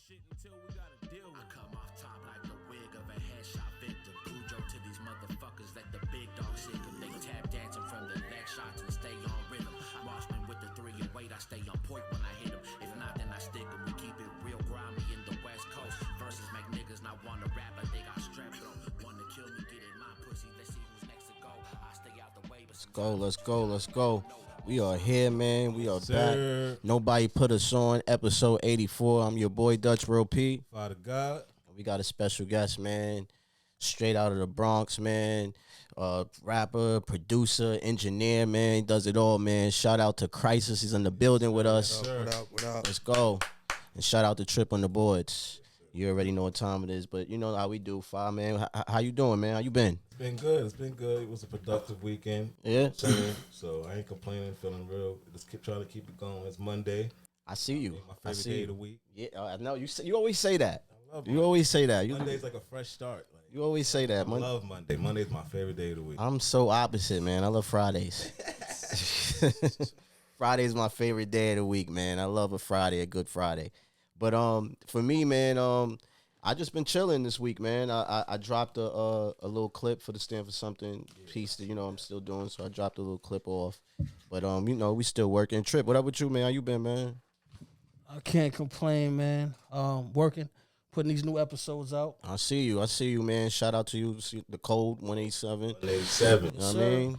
shit until we gotta deal with I come off top like the wig of a headshot victim. Cujo to these motherfuckers, let the big dog sick 'em. They tap dancing from the leg shots and stay on rhythm. Marksman with the 3 and weight, I stay on point when I hit 'em. If not, then I stick 'em. We keep it real grimy in the West Coast. Versus make niggas not wanna rap like they got strep throat. Wanna kill me, get in my pussy, let's see who's next to go. I stay out the way, but Let's go. We are here, man. We are back. Nobody put us on. Episode 84. I'm your boy, Dutch Real P. Father God. We got a special guest, man. Straight out of the Bronx, man. Rapper, producer, engineer, man. He does it all, man. Shout out to Crisis. He's in the building with us. What up? Let's go. And shout out to Trip on the boards. You already know what time it is, but you know how we do. Five, man. How you doing, man? How you been? It's been good. It was a productive weekend. Yeah. So I ain't complaining, feeling real. Just keep trying to keep it going. It's Monday. I see you. My favorite day of the week. Yeah, I know. You always say that. I love You always say that. Monday's like a fresh start. Like, You always say that. I love Monday. Monday's my favorite day of the week. I'm so opposite, man. I love Fridays. Friday's my favorite day of the week, man. I love a Friday, a good Friday. But for me, man, I just been chilling this week, man. I dropped a little clip for the Stand for Something piece that I'm still doing, so I dropped a little clip off. But we still working. Trip, what up with you, man? How you been, man? I can't complain, man. Working, putting these new episodes out. I see you, man. Shout out to you, the code 187. 187. You know what I mean?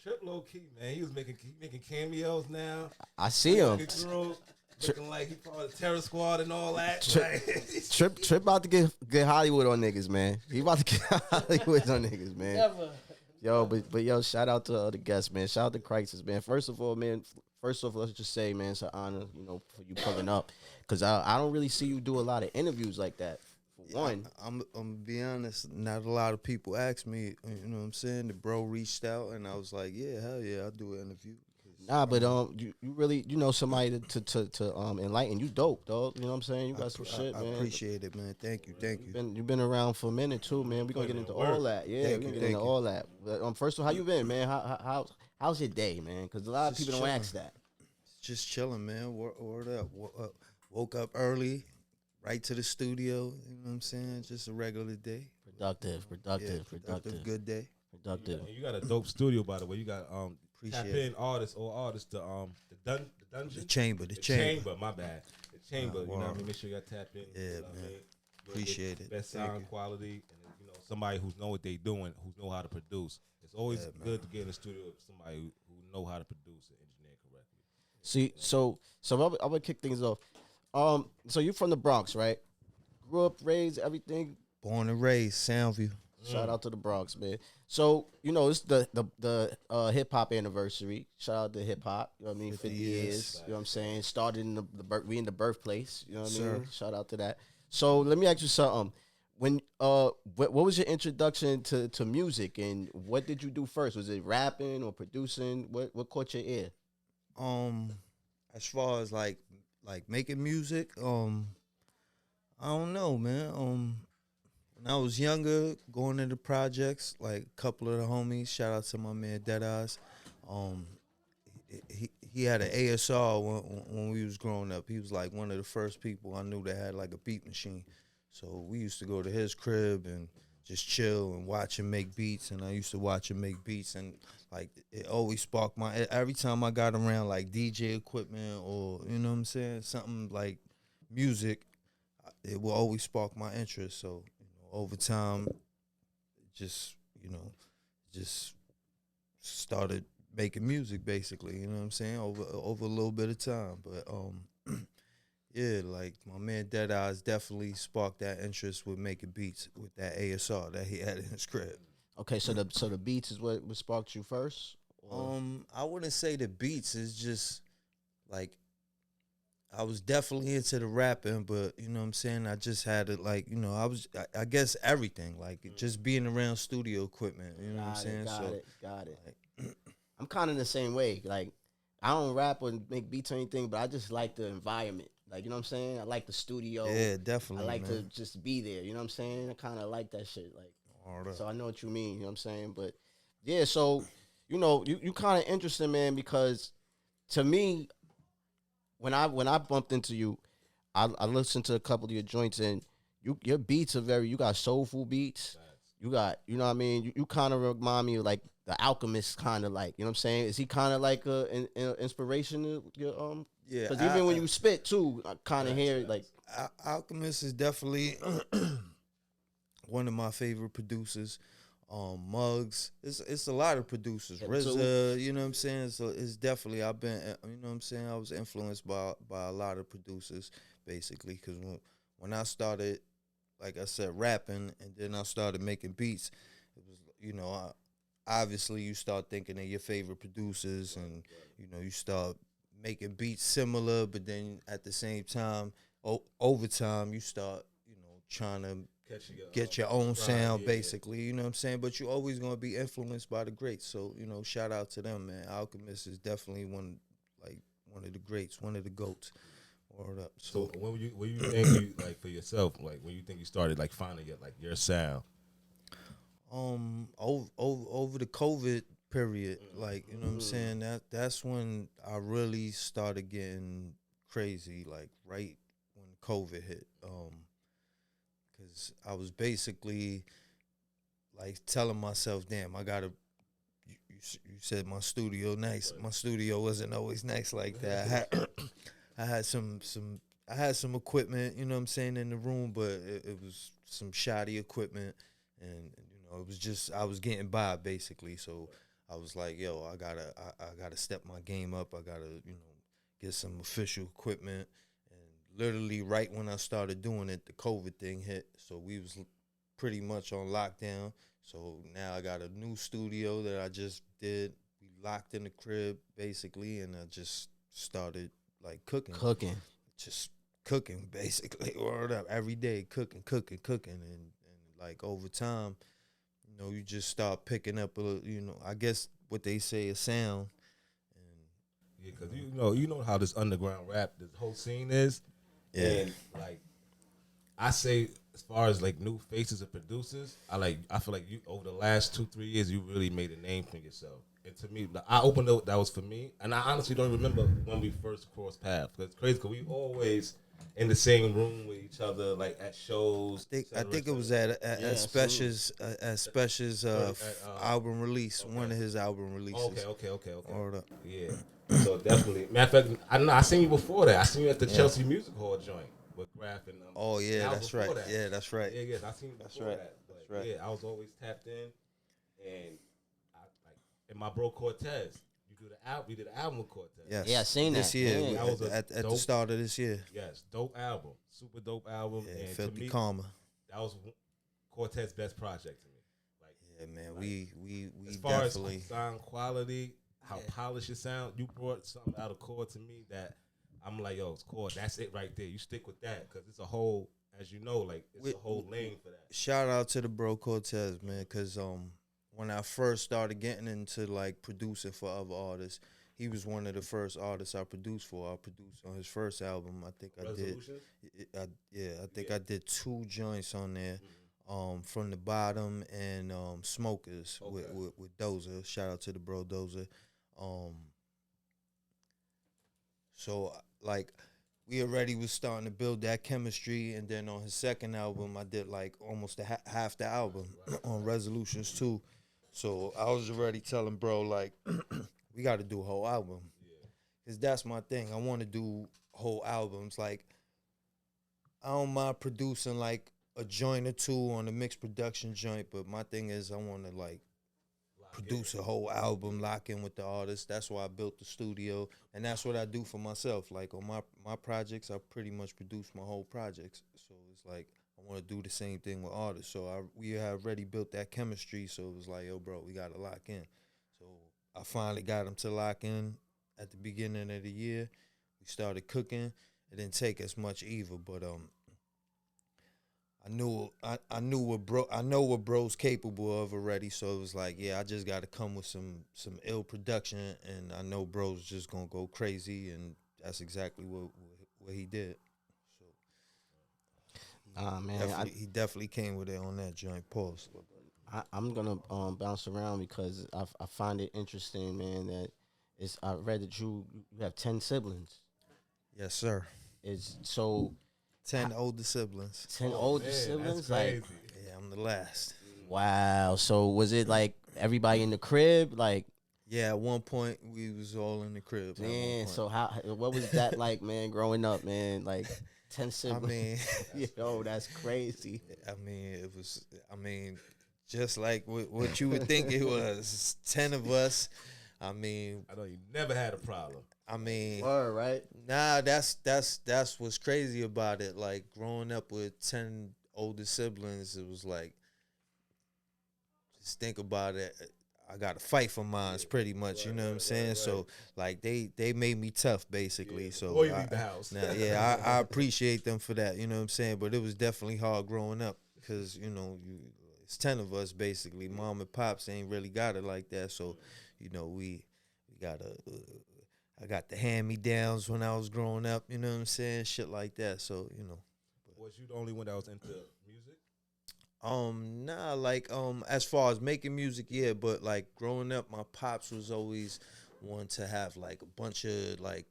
Trip low key, man. He was making cameos now. I see him. Looking like he part of the Terror Squad and all that. Trip about to get Hollywood on niggas, man. He about to get Hollywood on niggas, man. Never. Yo, but yo, shout out to the guests, man. Shout out to Crisis, man. First off, let's just say, man, it's an honor, for you pulling up, because I don't really see you do a lot of interviews like that. For one, I'm gonna be honest. Not a lot of people ask me. You know what I'm saying? The bro reached out, and I was like, yeah, hell yeah, I'll do an interview. Nah, but you really somebody to enlighten you. Dope, dog. You know what I'm saying? You got some shit, man. I appreciate it, man. Thank you. You've been around for a minute too, man. We're gonna get into all that. Yeah, we're gonna get into all that. But first of all, how you been, man? How's your day, man? Because a lot of people don't ask that. Just chilling, man. Word up. Woke up early, right to the studio. You know what I'm saying? Just a regular day. Productive. Good day. Productive. And you got a dope studio, by the way. You got tap in artists, the dungeon, the chamber. My bad, the chamber. You know what I mean? Make sure you got tap in. Yeah, man. Appreciate it. Best sound quality, and somebody who know what they doing, who know how to produce. It's always good to get in the studio with somebody who know how to produce and engineer correctly. See, so I'm gonna kick things off. So you're from the Bronx, right? Grew up, raised, everything. Born and raised, Soundview. Shout out to the Bronx, man. So, it's the hip hop anniversary. Shout out to hip hop. You know what I mean? 50 years. You know what I'm saying? Started in we in the birthplace. You know what I mean? Shout out to that. So let me ask you something. When what was your introduction to music, and what did you do first? Was it rapping or producing? What caught your ear? As far as like making music, I don't know, man. When I was younger, going into projects, like a couple of the homies, shout out to my man Dead Eyes. He had an ASR when we was growing up. He was like one of the first people I knew that had like a beat machine. So we used to go to his crib and just chill and watch him make beats. And I used to watch him make beats, and like it always sparked every time I got around like DJ equipment or, you know what I'm saying, something like music, it will always spark my interest. So over time, just started making music, basically, you know what I'm saying, over a little bit of time. But yeah, like my man Dead Eyes definitely sparked that interest with making beats with that ASR that he had in his crib. Okay, so the beats is what sparked you first? Or? I wouldn't say the beats, is just like I was definitely into the rapping, but you know what I'm saying, I just had it like, I guess everything, like just being around studio equipment, you know what I'm saying? Got it. Like, I'm kind of the same way. Like, I don't rap or make beats or anything, but I just like the environment. Like, you know what I'm saying? I like the studio. Yeah, definitely. I like to just be there, you know what I'm saying? I kind of like that shit. Like, so I know what you mean, you know what I'm saying? But yeah, so, you kind of interesting, man, because to me, when I bumped into you, I listened to a couple of your joints, and your beats are you got soulful beats. You got, you know what I mean? You kind of remind me of like the Alchemist, kind of like, you know what I'm saying? Is he kind of like an inspiration to your Yeah, because even when you spit too, I kind of hear like Alchemist is definitely one of my favorite producers. Muggs, it's a lot of producers. RZA, you know what I'm saying? So it's definitely I've been, you know what I'm saying? I was influenced by a lot of producers basically, because when I started, like I said, rapping, and then I started making beats, it was, you know, obviously you start thinking of your favorite producers, and you know, you start making beats similar, but then at the same time, over time, you start, you know, trying to get your own sound, basically, you know what I'm saying? But you're always going to be influenced by the greats. So, you know, shout out to them, man. Alchemist is definitely one of the greats, one of the GOATs. Word up. So when you think you, like, for yourself, like when you think you started like finding your sound? Over the COVID period, like, you know what I'm saying, that's when I really started getting crazy, like right when COVID hit. Because I was basically like telling myself, damn, I gotta. You said my studio nice. My studio wasn't always nice like that. I had some equipment, you know what I'm saying, in the room, but it was some shoddy equipment, and you know, it was just I was getting by basically. So I was like, yo, I gotta step my game up. I gotta, you know, get some official equipment. And literally right when I started doing it, the COVID thing hit. So we was pretty much on lockdown. So now I got a new studio that I just did. We locked in the crib basically, and I just started like cooking, just cooking basically. Word up, every day cooking, and like over time, you know, you just start picking up you know, I guess what they say, a sound. And yeah, because you know how this underground rap, this whole scene is, and like I say, as far as like new faces of producers, I feel like you over the last 2-3 years you really made a name for yourself. And to me, I opened up, that was for me, and I honestly don't remember when we first crossed paths. It's crazy because we always in the same room with each other, like at shows. I think it was at Special's album release, one of his album releases. Okay. Hold up. Yeah. So definitely, matter of fact, I know I seen you before that. I seen you at the Chelsea Music Hall joint with Graf and oh yeah, that's right. That. Yeah, that's right. Yeah, I seen you before that. But that's right. Yeah, I was always tapped in, and and my bro Cortez. We did an album with Cortez. Yes. Yeah, I seen this that. year. Yeah. That was at the start of this year. Yes, dope album, super dope album. Yeah, and Filthy to me, Karma. That was Cortez's best project to me. Like, yeah, man, like, we as far definitely as sound quality, how polished it sound. You brought something out of Core to me that I'm like, yo, it's Core. That's it right there. You stick with that because it's a whole, as you know, like it's a whole lane for that. Shout out to the bro Cortez, man, because when I first started getting into like producing for other artists, he was one of the first artists I produced for. I produced on his first album. I think I did. I did 2 joints on there, From the Bottom and Smokers with Dozer. Shout out to the bro Dozer. So like we already was starting to build that chemistry, and then on his second album, I did like almost half the album on Resolutions too. So I was already telling bro, like, we got to do a whole album. Because that's my thing. I want to do whole albums. Like, I don't mind producing, like, a joint or 2 on a mixed production joint, but my thing is I want to, like, produce a whole album, lock in with the artist. That's why I built the studio, and that's what I do for myself. Like, on my projects, I pretty much produce my whole projects. So it's like, I want to do the same thing with artists. So we have already built that chemistry, so it was like, yo, bro, we got to lock in. So I finally got them to lock in at the beginning of the year. We started cooking. It didn't take as much either, but I know what bro's capable of already. So it was like, yeah, I just got to come with some ill production, and I know bro's just gonna go crazy, and that's exactly what he did. Man, he definitely came with it on that joint. Pause. I'm gonna bounce around because I find it interesting, man. That I read that you have 10 siblings. Yes, sir. Is so 10 older siblings. 10 older Man, siblings? that's Like, crazy. Yeah, I'm the last. wow. So was it like everybody in the crib? Like, Yeah, at one point we was all in the crib. At one man, point. so what was that like, man, growing up, man? Like 10 I siblings. mean, Yo, that's crazy. I mean, it was. I mean, just like what you would think it was. 10 of us. I mean, I know you never had a problem. I mean, Word, right? nah. That's what's crazy about it. Like growing up with 10 older siblings, it was like, just think about it. I got to fight for mine, pretty much. You know what I'm saying? So like they made me tough, basically. So Before you leave the house. I appreciate them for that. You know what I'm saying? But it was definitely hard growing up because it's 10 of us basically. Mom and pops ain't really got it like that. So we got I got the hand me downs when I was growing up. You know what I'm saying? Shit like that. So Was you the only one that was into music? Nah, like, as far as making music, yeah, but like growing up, my pops was always one to have like a bunch of like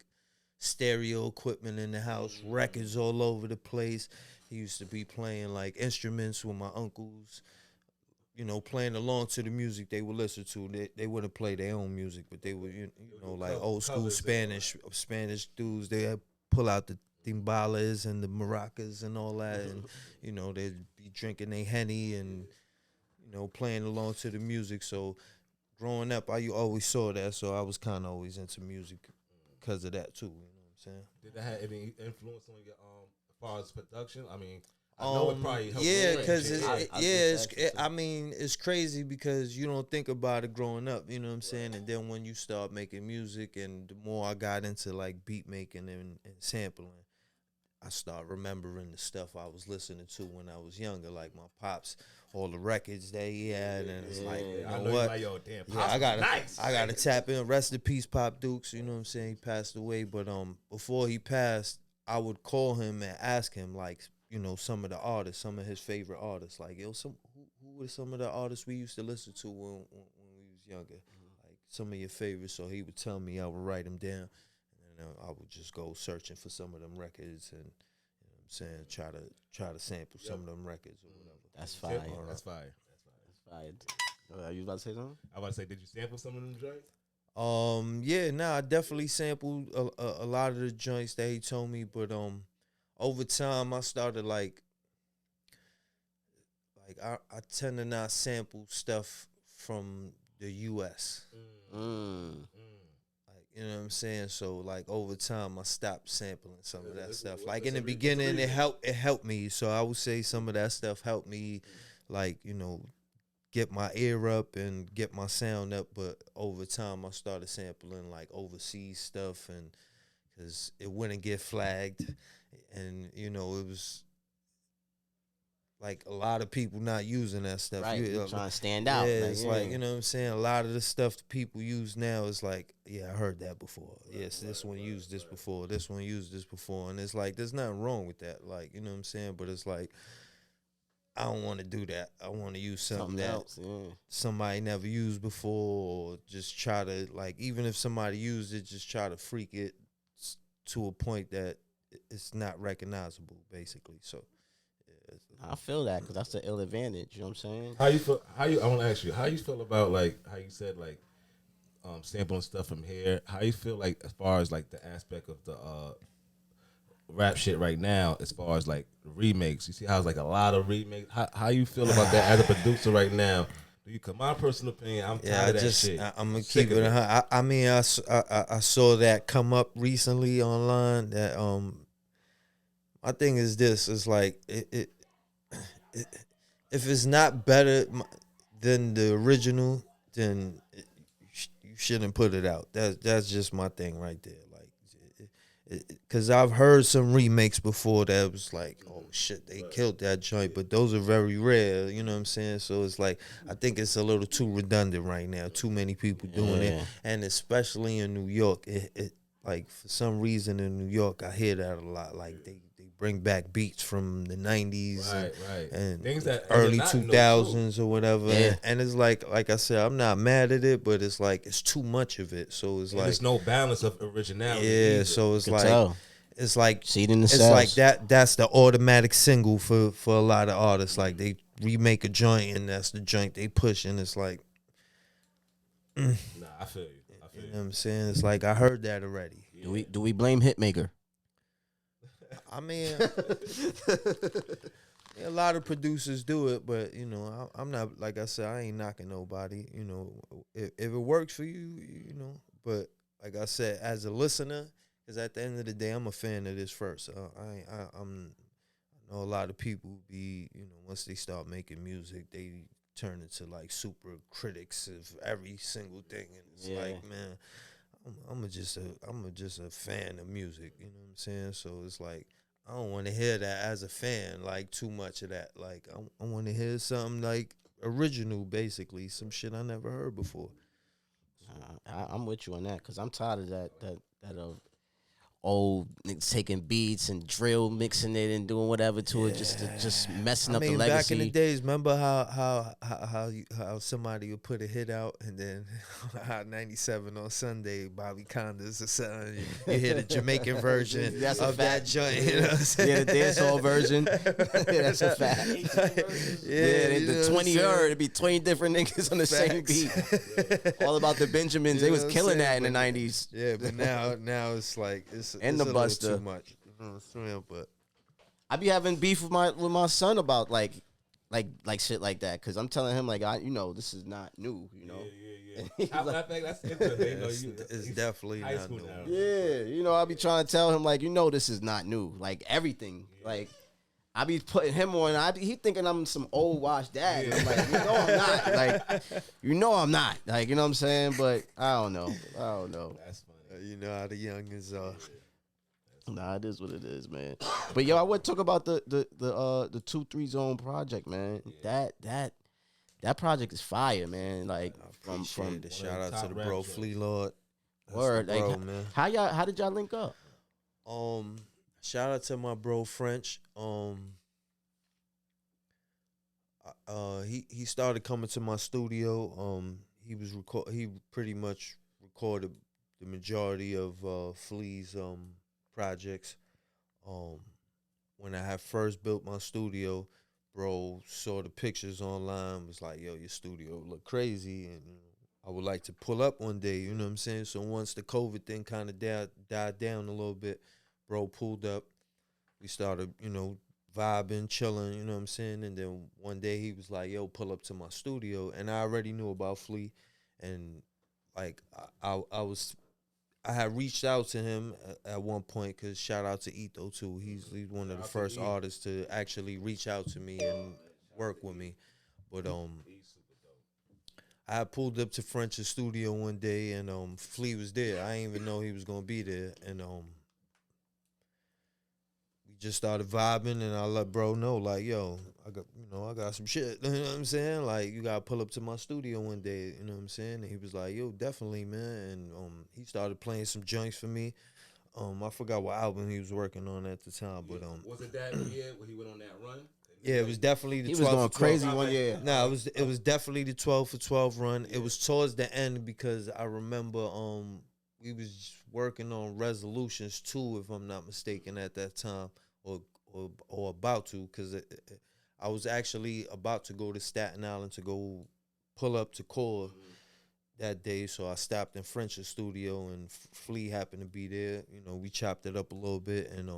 stereo equipment in the house, records all over the place. He used to be playing like instruments with my uncles, playing along to the music they would listen to. They wouldn't play their own music, but they would, like old school Spanish dudes. They pull out the timbalas and the maracas and all that, and they'd be drinking their Henny and playing along to the music. So growing up, I always saw that, so I was kind of always into music because of that too. You know what I'm saying? Did that have any influence on your as far as production? I mean, I know it probably helped. Yeah, because I I mean, it's crazy because you don't think about it growing up. You know what I'm saying? And then when you start making music, and the more I got into like beat making and sampling, I start remembering the stuff I was listening to when I was younger, like my pops, all the records that he had, and it's like, you know what? Like, yo, damn, Yeah, I gotta nice. tap in. Rest in peace, Pop Dukes. You know what I'm saying? He passed away, but before he passed, I would call him and ask him like, some of the artists, some of his favorite artists, like who were some of the artists we used to listen to when we was younger, like some of your favorites. So he would tell me, I would write them down, and I would just go searching for some of them records and. I'm saying try to sample some of them records or whatever. That's fire. That's fire. Are you about to say something? I was about to say, did you sample some of them joints? Yeah, I definitely sampled a lot of the joints that he told me, but over time I started like I tend to not sample stuff from the US. You know what I'm saying? So like over time I stopped sampling some of that stuff. Like in the beginning it helped me. So I would say some of that stuff helped me like, get my ear up and get my sound up, but over time I started sampling like overseas stuff, and cuz it wouldn't get flagged, and it was like a lot of people not using that stuff. Right, you're trying to stand out. Yeah, it's like, you know what I'm saying? A lot of the stuff people use now is like, yeah, I heard that before. Yes, this one used this before. This one used this before. And it's like, there's nothing wrong with that. Like, you know what I'm saying? But it's like, I don't want to do that. I want to use something that else, somebody never used before, or just try to, like, even if somebody used it, just try to freak it to a point that it's not recognizable, basically. So, I feel that because that's the ill advantage. You know what I'm saying? How you feel? I want to ask you, how you feel about like how you said like sampling stuff from here? How you feel like as far as like the aspect of the rap shit right now, as far as like remakes? You see how it's like a lot of remakes. How you feel about that as a producer right now? Do you come? My personal opinion, I'm tired of that shit. I'm gonna keep it. I mean, I saw that come up recently online. That my thing is this: is like if it's not better than the original, then you shouldn't put it out. That's just my thing right there. Like, because I've heard some remakes before that was like, oh shit, they killed that joint, but those are very rare. You know what I'm saying? So it's like, I think it's a little too redundant right now. Too many people doing it, and especially in New York, it like for some reason in New York, I hear that a lot. Like they bring back beats from the 90s and things that early 2000s or whatever. Yeah. And it's like I said, I'm not mad at it, but it's like it's too much of it. So it's and like there's no balance of originality. yeah, either. so it's like tell. it's like See it in the it's sales. like that. That's the automatic single for a lot of artists. Like they remake a joint and that's the joint they push, and it's like, Nah, I feel you. you know what I'm saying? It's like I heard that already. Do we blame Hitmaker? I mean, a lot of producers do it, but you know, I'm not, like I said, I ain't knocking nobody. You know, if it works for you, you know. But like I said, as a listener, because at the end of the day, I'm a fan of this first. I know a lot of people be, you know, once they start making music, they turn into like super critics of every single thing, and it's like, man, I'm just a fan of music. You know what I'm saying? So it's like, I don't want to hear that as a fan, like too much of that. Like I want to hear something like original, basically, some shit I never heard before. I'm with you on that because I'm tired of that old niggas taking beats and drill, mixing it and doing whatever to it, just messing up the legacy. Back in the days, remember how somebody would put a hit out and then Hot 97 on Sunday, Bobby Conda's or something. You hear the Jamaican version That's of that joint. You know what I'm saying? Yeah, the dancehall version. That's a fact. The 20 it'd be 20 different niggas on the same beat. All about the Benjamins. They was killing that in the 90s. Yeah, but now it's like it's and it's the a little Buster. too much. You know what I'm saying? But I be having beef with my son about like shit like that because I'm telling him like this is not new, you know. Yeah. I think that's interesting. it's definitely high not school new. now. I be trying to tell him like this is not new, like everything, like. I be putting him on. He thinking I'm some old wash dad. And I'm like, I'm not. Like, I'm not. Like, you know what I'm saying? But I don't know. That's funny. You know how the youngins are. Nah, it is what it is, man. But yo, I would talk about the 2-3 Zone project, man. Yeah. That project is fire, man. Like from The shout out to the rap bro joints. Flea Lord. That's word. the bro, Like, man. how did y'all link up? Shout out to my bro French. He started coming to my studio. He pretty much recorded the majority of Flea's projects. When I had first built my studio, bro saw the pictures online, was like, yo, your studio look crazy, and I would like to pull up one day, you know what I'm saying? So once the COVID thing kind of died down a little bit, bro pulled up. We started, vibing, chilling, you know what I'm saying? And then one day he was like, yo, pull up to my studio. And I already knew about Flea. And, like, I had reached out to him at one point because shout out to Ito, too. He's one of the first artists to actually reach out to me and work with me. But I pulled up to French's studio one day, and Flea was there. I didn't even know he was going to be there. And just started vibing, and I let bro know, like, yo, I got some shit, you know what I'm saying? Like, you gotta pull up to my studio one day, you know what I'm saying? And he was like, yo, definitely, man. And he started playing some joints for me. I forgot what album he was working on at the time, but was it that year when he went on that run? yeah, it was definitely the 12 He was going for 12. crazy one year. Nah, it was definitely the 12 for 12 run. It was towards the end because I remember we was working on Resolutions 2, if I'm not mistaken, at that time. Or about to, because I was actually about to go to Staten Island to go pull up to Core that day, so I stopped in French's studio, and Flea happened to be there. We chopped it up a little bit, and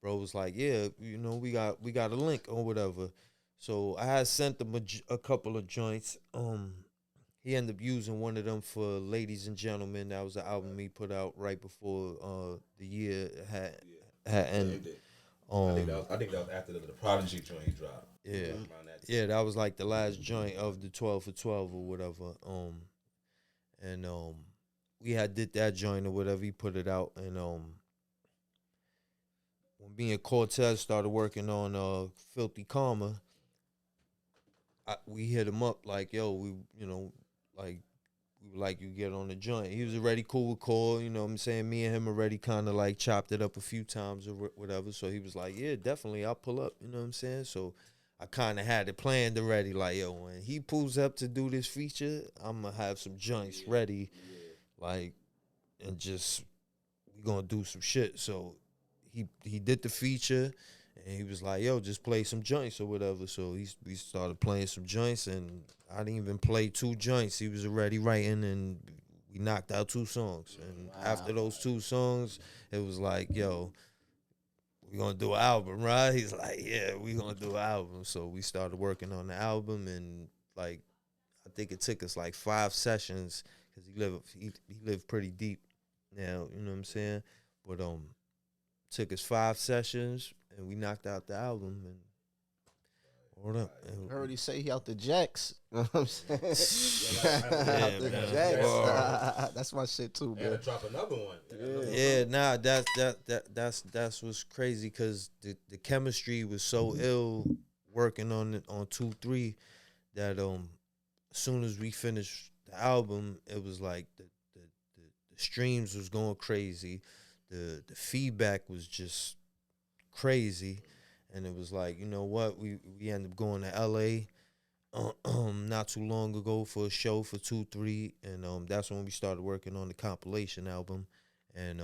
bro was like, yeah, we got a link or whatever. So I had sent him a couple of joints. He ended up using one of them for Ladies and Gentlemen. That was the album he put out right before the year had ended. I think that was after the Prodigy joint he dropped. Yeah, that was like the last joint of the 12 for 12 or whatever. And we had did that joint or whatever. He put it out, and when me and Cortez started working on Filthy Karma, we hit him up like, yo, we would like you get on the joint. He was already cool with Cole, you know what I'm saying? Me and him already kind of like chopped it up a few times or whatever. So he was like, yeah, definitely, I'll pull up, you know what I'm saying? So I kind of had it planned already, like, yo, when he pulls up to do this feature, I'm going to have some joints ready, like, and just, we going to do some shit. So he did the feature, and he was like, yo, just play some joints or whatever. So we started playing some joints, and I didn't even play 2 joints. He was already writing, and we knocked out 2 songs. And after those 2 songs, it was like, yo, we gonna do an album, right? He's like, yeah, we gonna do an album. So we started working on the album, and like, I think it took us like 5 sessions because he lived pretty deep now, you know what I'm saying? But took us 5 sessions, and we knocked out the album. And what up? I heard he say he out the jacks. You know what I'm saying? Yeah, Out the man. jacks. Word. That's my shit too, Gotta man. drop another one. Yeah, nah, that's what's crazy because the chemistry was so ill working on it on 2-3 that as soon as we finished the album, it was like the streams was going crazy, the feedback was just crazy, and it was like, you know what, we ended up going to LA not too long ago for a show for 2-3, and that's when we started working on the compilation album. And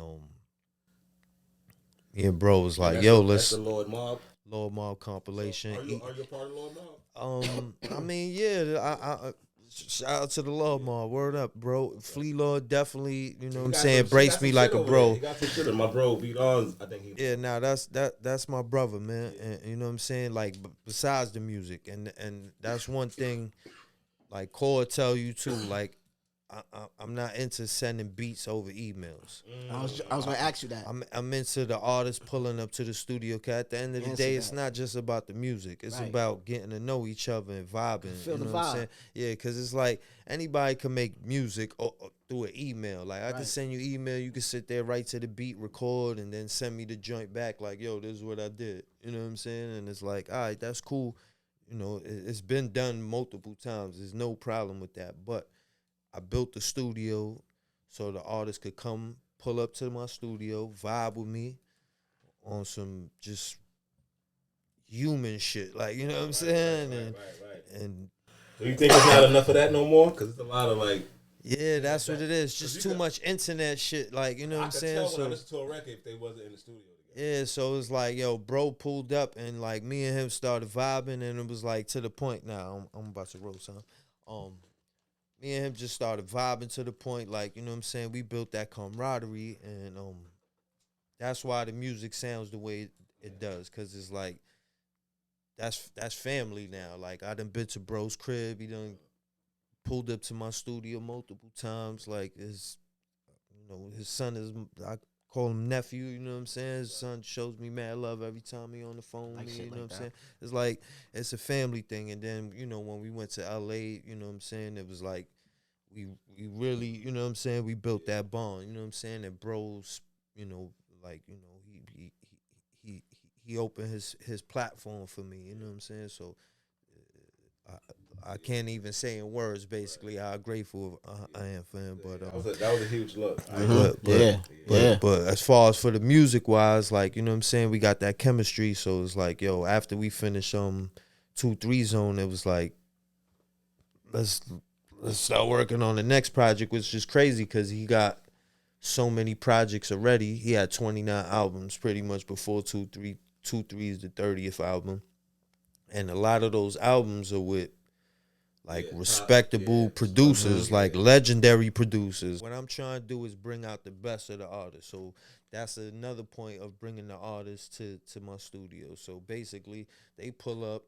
me and bro was like, yo, let's the Lord Mob compilation. So are you a part of Lord Mob? I mean, yeah, I shout out to the Lord Mob. Word up, bro. Flea Lord definitely, you know what I'm saying, embraced me like a bro. He got some shit. My bro beat on. I think he. Yeah, nah, that's my brother, man. And you know what I'm saying? Like, besides the music, and that's one thing, like Core tell you too, like, I'm not into sending beats over emails. I was gonna ask you that. I'm into the artist pulling up to the studio. Cause at the end of the day, it's not just about the music. It's about getting to know each other and vibing. Feel you know the what I'm vibe. saying? Yeah, cause it's like anybody can make music or through an email. Like I can send you email, you can sit there, write to the beat, record, and then send me the joint back. Like, yo, this is what I did. You know what I'm saying? And it's like, all right, that's cool. You know, it's been done multiple times. There's no problem with that, but I built the studio so the artist could come pull up to my studio, vibe with me on some just human shit. Like, you know what I'm saying? And So you think it's not enough of that no more? Because it's a lot of like. yeah, that's what it is. Just too much internet shit. Like, you know what I'm saying? I could tell when I listened to a record if they wasn't in the studio together. Yeah, so it's like, yo, bro pulled up and like me and him started vibing, and it was like to the point. Now I'm about to roll some. Me and him just started vibing to the point, like, you know what I'm saying, we built that camaraderie, and that's why the music sounds the way it does, because it's like, that's family now. Like, I done been to bro's crib, he done pulled up to my studio multiple times, like, his son is, I call him nephew, you know what I'm saying, his son shows me mad love every time he on the phone with me, you know what I'm saying, it's like, it's a family thing. And then, you know, when we went to LA, you know what I'm saying, it was like, we really, you know what I'm saying, we built that bond, you know what I'm saying, and bros, you know, like, you know, he opened his platform for me, you know what I'm saying, so I can't even say in words basically how grateful I am for him, but that was a huge look. But as far as for the music wise, like, you know what I'm saying, we got that chemistry, so it's like, yo, after we finished 2-3 Zone, it was like, let's start working on the next project, which is crazy because he got so many projects already. He had 29 albums pretty much before 2-3 is the 30th album, and a lot of those albums are with like respectable producers, like legendary producers. What I'm trying to do is bring out the best of the artists. So that's another point of bringing the artists to my studio. So basically, they pull up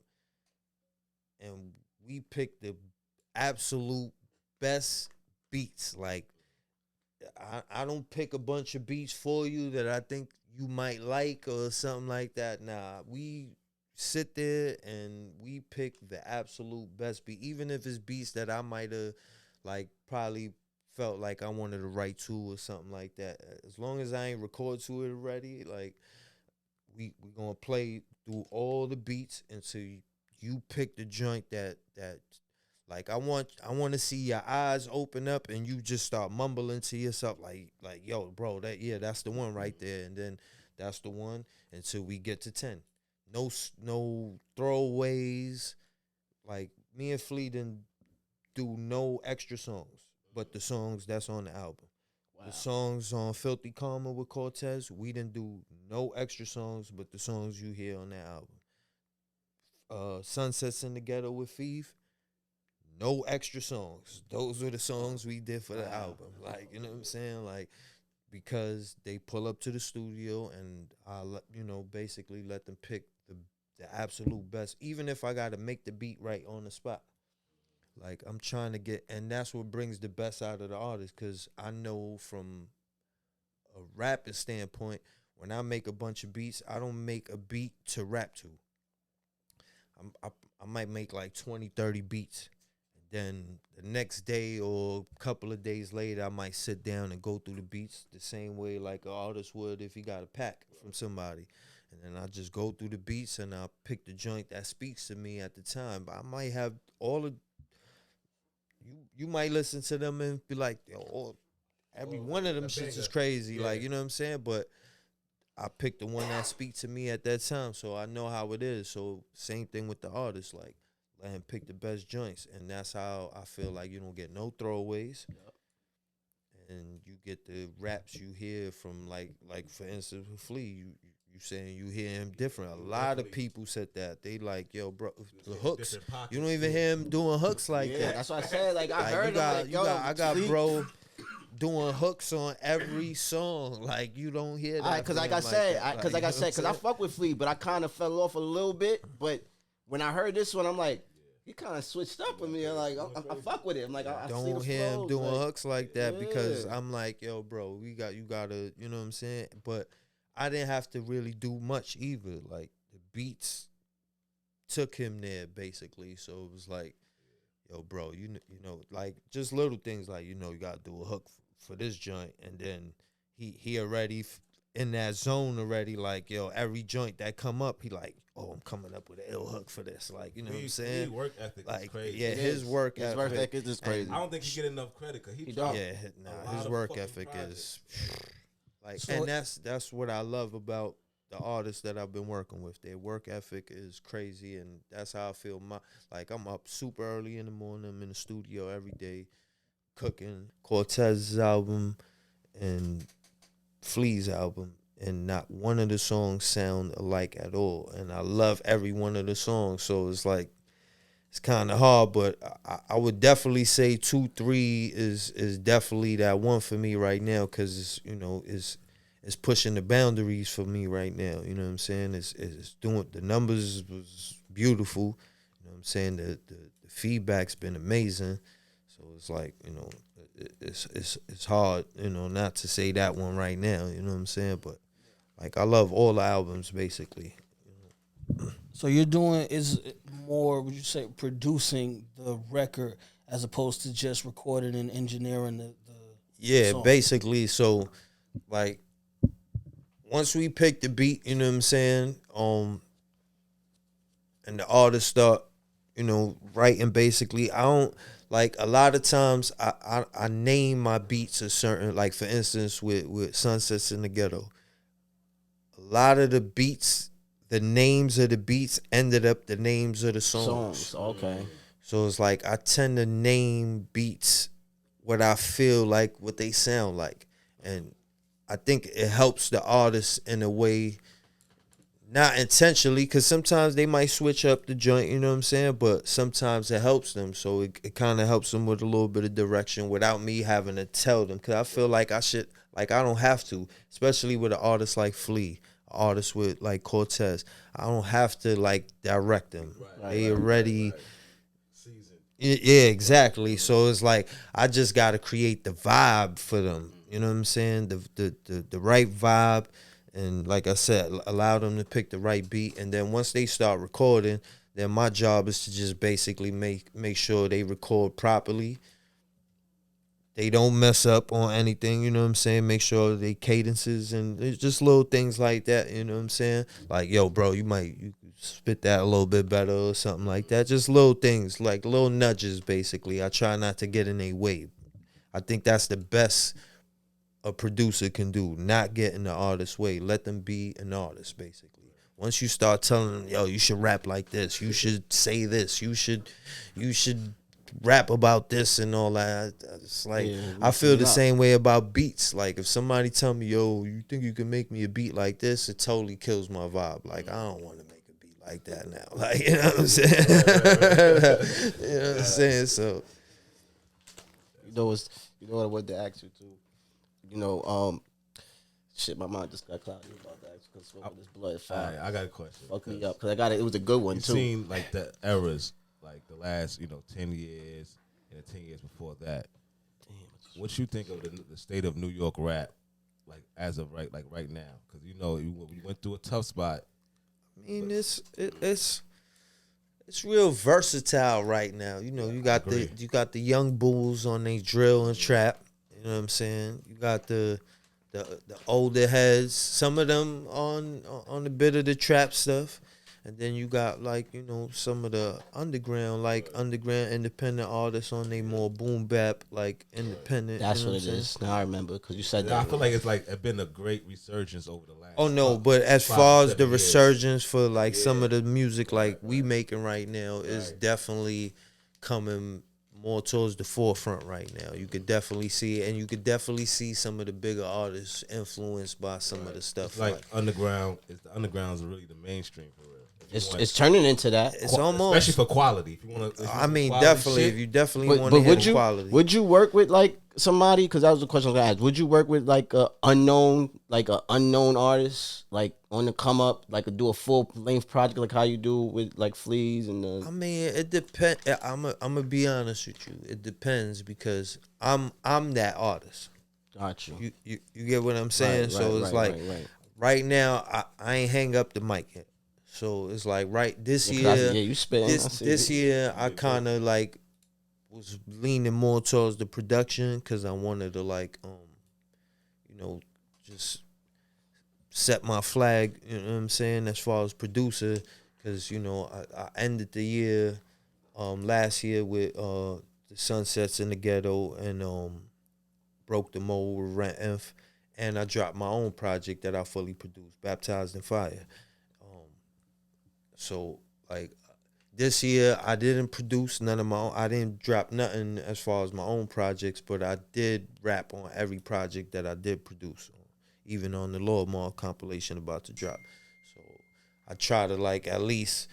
and we pick the absolute best beats. Like, I don't pick a bunch of beats for you that I think you might like or something like that. Nah, we sit there and we pick the absolute best beat, even if it's beats that I might have like probably felt like I wanted to write to or something like that. As long as I ain't record to it already, like we gonna play through all the beats until you pick the joint that like I want to see your eyes open up and you just start mumbling to yourself like yo, bro, that's the one right there, and then that's the one until we get to 10. No throwaways. Like, me and Flea didn't do no extra songs but the songs that's on the album. The songs on Filthy Karma with Cortez, we didn't do no extra songs, but the songs you hear on that album. Sunsets in the Ghetto with Thief, no extra songs. Those were the songs we did for the album. Like, you know what I'm saying? Like, because they pull up to the studio and I, basically let them pick the absolute best, even if I got to make the beat right on the spot. Like, I'm trying to get, and that's what brings the best out of the artist, because I know from a rapping standpoint, when I make a bunch of beats, I don't make a beat to rap to. I might make like 20, 30 beats. Then the next day or a couple of days later, I might sit down and go through the beats the same way like an artist would if he got a pack from somebody. And then I just go through the beats and I pick the joint that speaks to me at the time. But I might have all of you might listen to them and be like, yo, every one of them shits is crazy. Yeah. Like, you know what I'm saying? But I picked the one that speaks to me at that time, so I know how it is. So same thing with the artist, like let him pick the best joints, and that's how I feel like you don't get no throwaways. And you get the raps you hear from like for instance with Flea, you saying you hear him different. A lot of people said that. They like, yo, bro, the hooks. You don't even hear him doing hooks like that. That's what I said. Like I heard I got bro doing hooks on every song. Like you don't hear that. Because like I said, because I fuck with Flea, but I kind of fell off a little bit. But when I heard this one, I'm like, he kind of switched up with me. I'm like, I fuck with it. I'm like, I don't see the hear him flows, doing like, hooks like that because I'm like, yo, bro, you gotta, you know what I'm saying? But I didn't have to really do much either. Like the beats took him there basically. So it was like, yo, bro, you know, like just little things like, you know, you gotta do a hook for this joint, and then he already in that zone already. Like, yo, every joint that come up, he like, oh, I'm coming up with an ill hook for this. Like, you know what I'm saying? His work ethic is crazy. Yeah, his work ethic is crazy. I don't think he get enough credit because he don't. Yeah, his work ethic is like, so, and that's what I love about the artists that I've been working with. Their work ethic is crazy, and that's how I feel. Like I'm up super early in the morning. I'm in the studio every day, cooking Cortez's album and Flea's album, and not one of the songs sound alike at all. And I love every one of the songs, so it's like it's kind of hard, but I would definitely say 2, 3 is definitely that one for me right now, because it's, you know, it's pushing the boundaries for me right now. You know what I'm saying? It's doing, the numbers was beautiful. You know what I'm saying? The feedback's been amazing. So it's like, you know, it's hard, you know, not to say that one right now. You know what I'm saying? But like I love all the albums basically. So you're doing is more, would you say, producing the record as opposed to just recording and engineering the song? Basically. So like once we pick the beat, you know what I'm saying, and the artists start, you know, writing basically, I don't, like a lot of times I name my beats a certain, like for instance with Sunsets in the Ghetto, a lot of the beats, the names of the beats ended up the names of the songs. Okay. So it's like I tend to name beats what I feel like, what they sound like. And I think it helps the artist in a way, not intentionally, because sometimes they might switch up the joint, you know what I'm saying? But sometimes it helps them. So it kind of helps them with a little bit of direction without me having to tell them. Because I feel like I don't have to, especially with an artist like Flea, artists with like Cortez. I don't have to like direct them. They already seasoned. Yeah, exactly. So it's like I just got to create the vibe for them. You know what I'm saying? The right vibe, and like I said, allow them to pick the right beat. And then once they start recording, then my job is to just basically make sure they record properly. They don't mess up on anything, you know what I'm saying? Make sure they cadences and it's just little things like that, you know what I'm saying? Like, yo, bro, you spit that a little bit better or something like that. Just little things, like little nudges, basically. I try not to get in their way. I think that's the best a producer can do, not get in the artist's way. Let them be an artist, basically. Once you start telling them, yo, you should rap like this, you should say this, you should rap about this and all that. It's like I feel the same way about beats. Like if somebody tell me, yo, you think you can make me a beat like this, it totally kills my vibe. Like I don't want to make a beat like that now. Like you know what I'm saying? You know what I'm saying? So you know what I wanted to ask you too. You know, shit, my mind just got cloudy about that because smoking this blood fire. I got a question. Fuck me up because I got it. It was a good one too. Seen like the eras, like the last 10 years and the 10 years before that. Damn. What you think of the state of New York rap, like as of right now? Because you went through a tough spot. I mean, it's real versatile right now. You know, you got the young bulls on they drill and trap. You know what I'm saying? You got the older heads, some of them on a bit of the trap stuff, and then you got some of the underground independent artists on they more boom bap independent. That's what it is. Now I remember because you said that. I feel like it's been a great resurgence over the last. Oh no, but as far as the resurgence for some of the music we making right now is definitely coming more towards the forefront right now. You could definitely see it, and you could definitely see some of the bigger artists influenced by some of the stuff. It's underground. The underground's really the mainstream for real. It's turning into that. It's almost, especially for quality. If you want to, definitely. Shit. If you definitely want to hit quality, would you work with somebody? Because that was the question I was gonna ask. Would you work with a unknown artist, on the come up, do a full length project like how you do with Fleas and the? I mean, it depends. I'm gonna be honest with you. It depends because I'm that artist. Got you. You get what I'm saying? Right now I ain't hang up the mic yet. So it's this year. You spitting. This year I kind of was leaning more towards the production because I wanted to just set my flag. You know what I'm saying? As far as producer, because I ended the year last year with the Sunsets in the Ghetto and Broke the Mold with Rent Inf, and I dropped my own project that I fully produced, Baptized in Fire. So this year I didn't produce none of my own. I didn't drop nothing as far as my own projects, but I did rap on every project that I did produce, even on the Lord Mall compilation about to drop. So I try to at least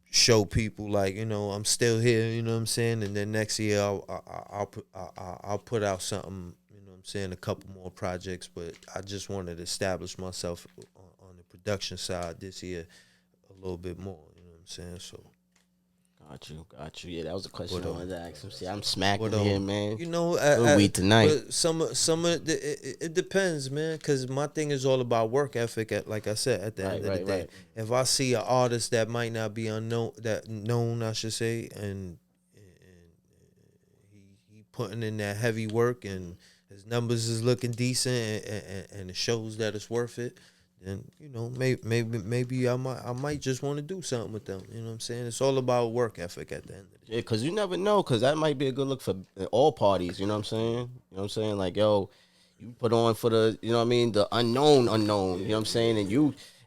show people I'm still here. You know what I'm saying? And then next year I'll put out something. You know what I'm saying? A couple more projects, but I just wanted to establish myself on the production side this year a little bit more, you know what I'm saying? So, got you. Yeah, that was a question I wanted to ask him. See, I'm smacking here, man. Weed tonight. But some of it depends, man. Because my thing is all about work ethic. Like I said, at the end of the day, if I see an artist that might not be known, I should say, and he putting in that heavy work and his numbers is looking decent and it shows that it's worth it. And maybe I might just want to do something with them. You know what I'm saying? It's all about work ethic at the end of the day. Yeah, because you never know, because that might be a good look for all parties. You know what I'm saying? You know what I'm saying? Yo, you put on for the, the unknown. You know what I'm saying?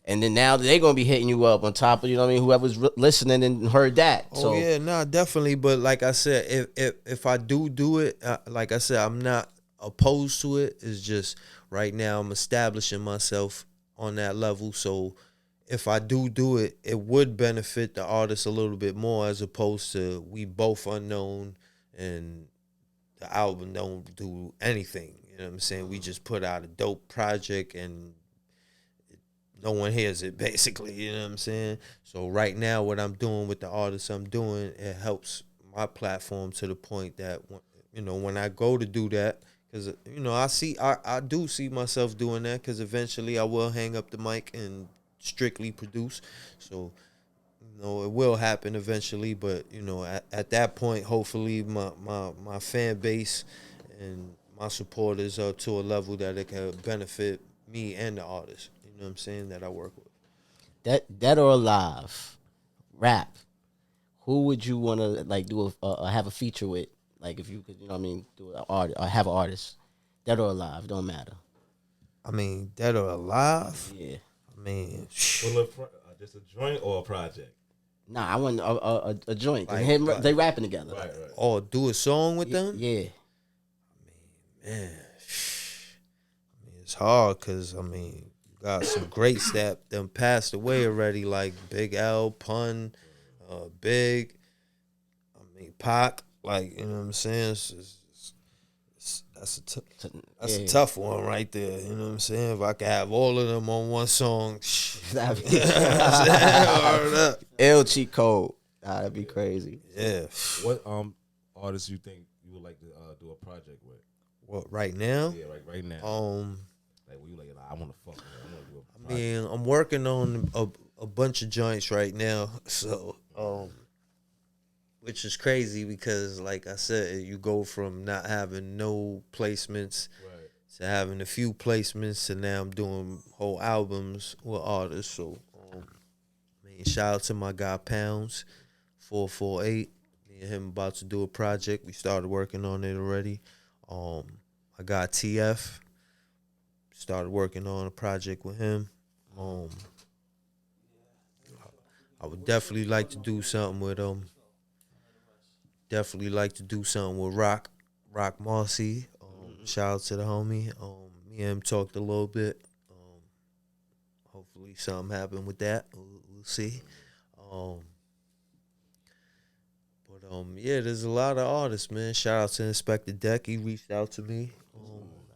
And then now they're gonna be hitting you up on top of whoever's listening and heard that. Oh yeah, nah, definitely. But like I said, if I do it, like I said, I'm not opposed to it. It's just right now I'm establishing myself on that level, so if I do it, it would benefit the artist a little bit more as opposed to we both unknown and the album don't do anything. You know what I'm saying? We just put out a dope project and no one hears it, basically. You know what I'm saying? So right now, what I'm doing with the artists I'm doing, it helps my platform to the point that when I go to do that. Because, I do see myself doing that because eventually I will hang up the mic and strictly produce. So, it will happen eventually. But, at that point, hopefully my fan base and my supporters are to a level that it can benefit me and the artist, you know what I'm saying, that I work with. Dead or alive, rap, who would you want to, do have a feature with? If you could, do an art or have an artist, dead or alive, don't matter. I mean, dead or alive? Yeah. I mean, just a joint or a project? Nah, I want a joint. Like, And him, they rapping together. Right. Or do a song with them? Yeah. Man, it's hard because, I mean, you got some greats that them passed away already, like Big L, Pun, Big, I mean, Pac, like, you know what I'm saying? That's a tough one right there, you know what I'm saying? If I could have all of them on one song, That'd be word up. L cheat code. That'd be crazy. Yeah. What artists you think you would like to do a project with? What, right now? Yeah, right now. Like, were you like, I want to fuck with her. I want to do a project. I mean, I'm working on a bunch of joints right now, so which is crazy because, like I said, you go from not having no placements to having a few placements, and now I'm doing whole albums with artists. So, I mean, shout out to my guy Pounds, 448. Me and him about to do a project. We started working on it already. I got TF. Started working on a project with him. I would definitely like to do something with Definitely like to do something with Rock Marcy. Shout out to the homie. Me and him talked a little bit. Hopefully something happened with that. We'll see. Yeah, there's a lot of artists, man. Shout out to Inspector Deck. He reached out to me.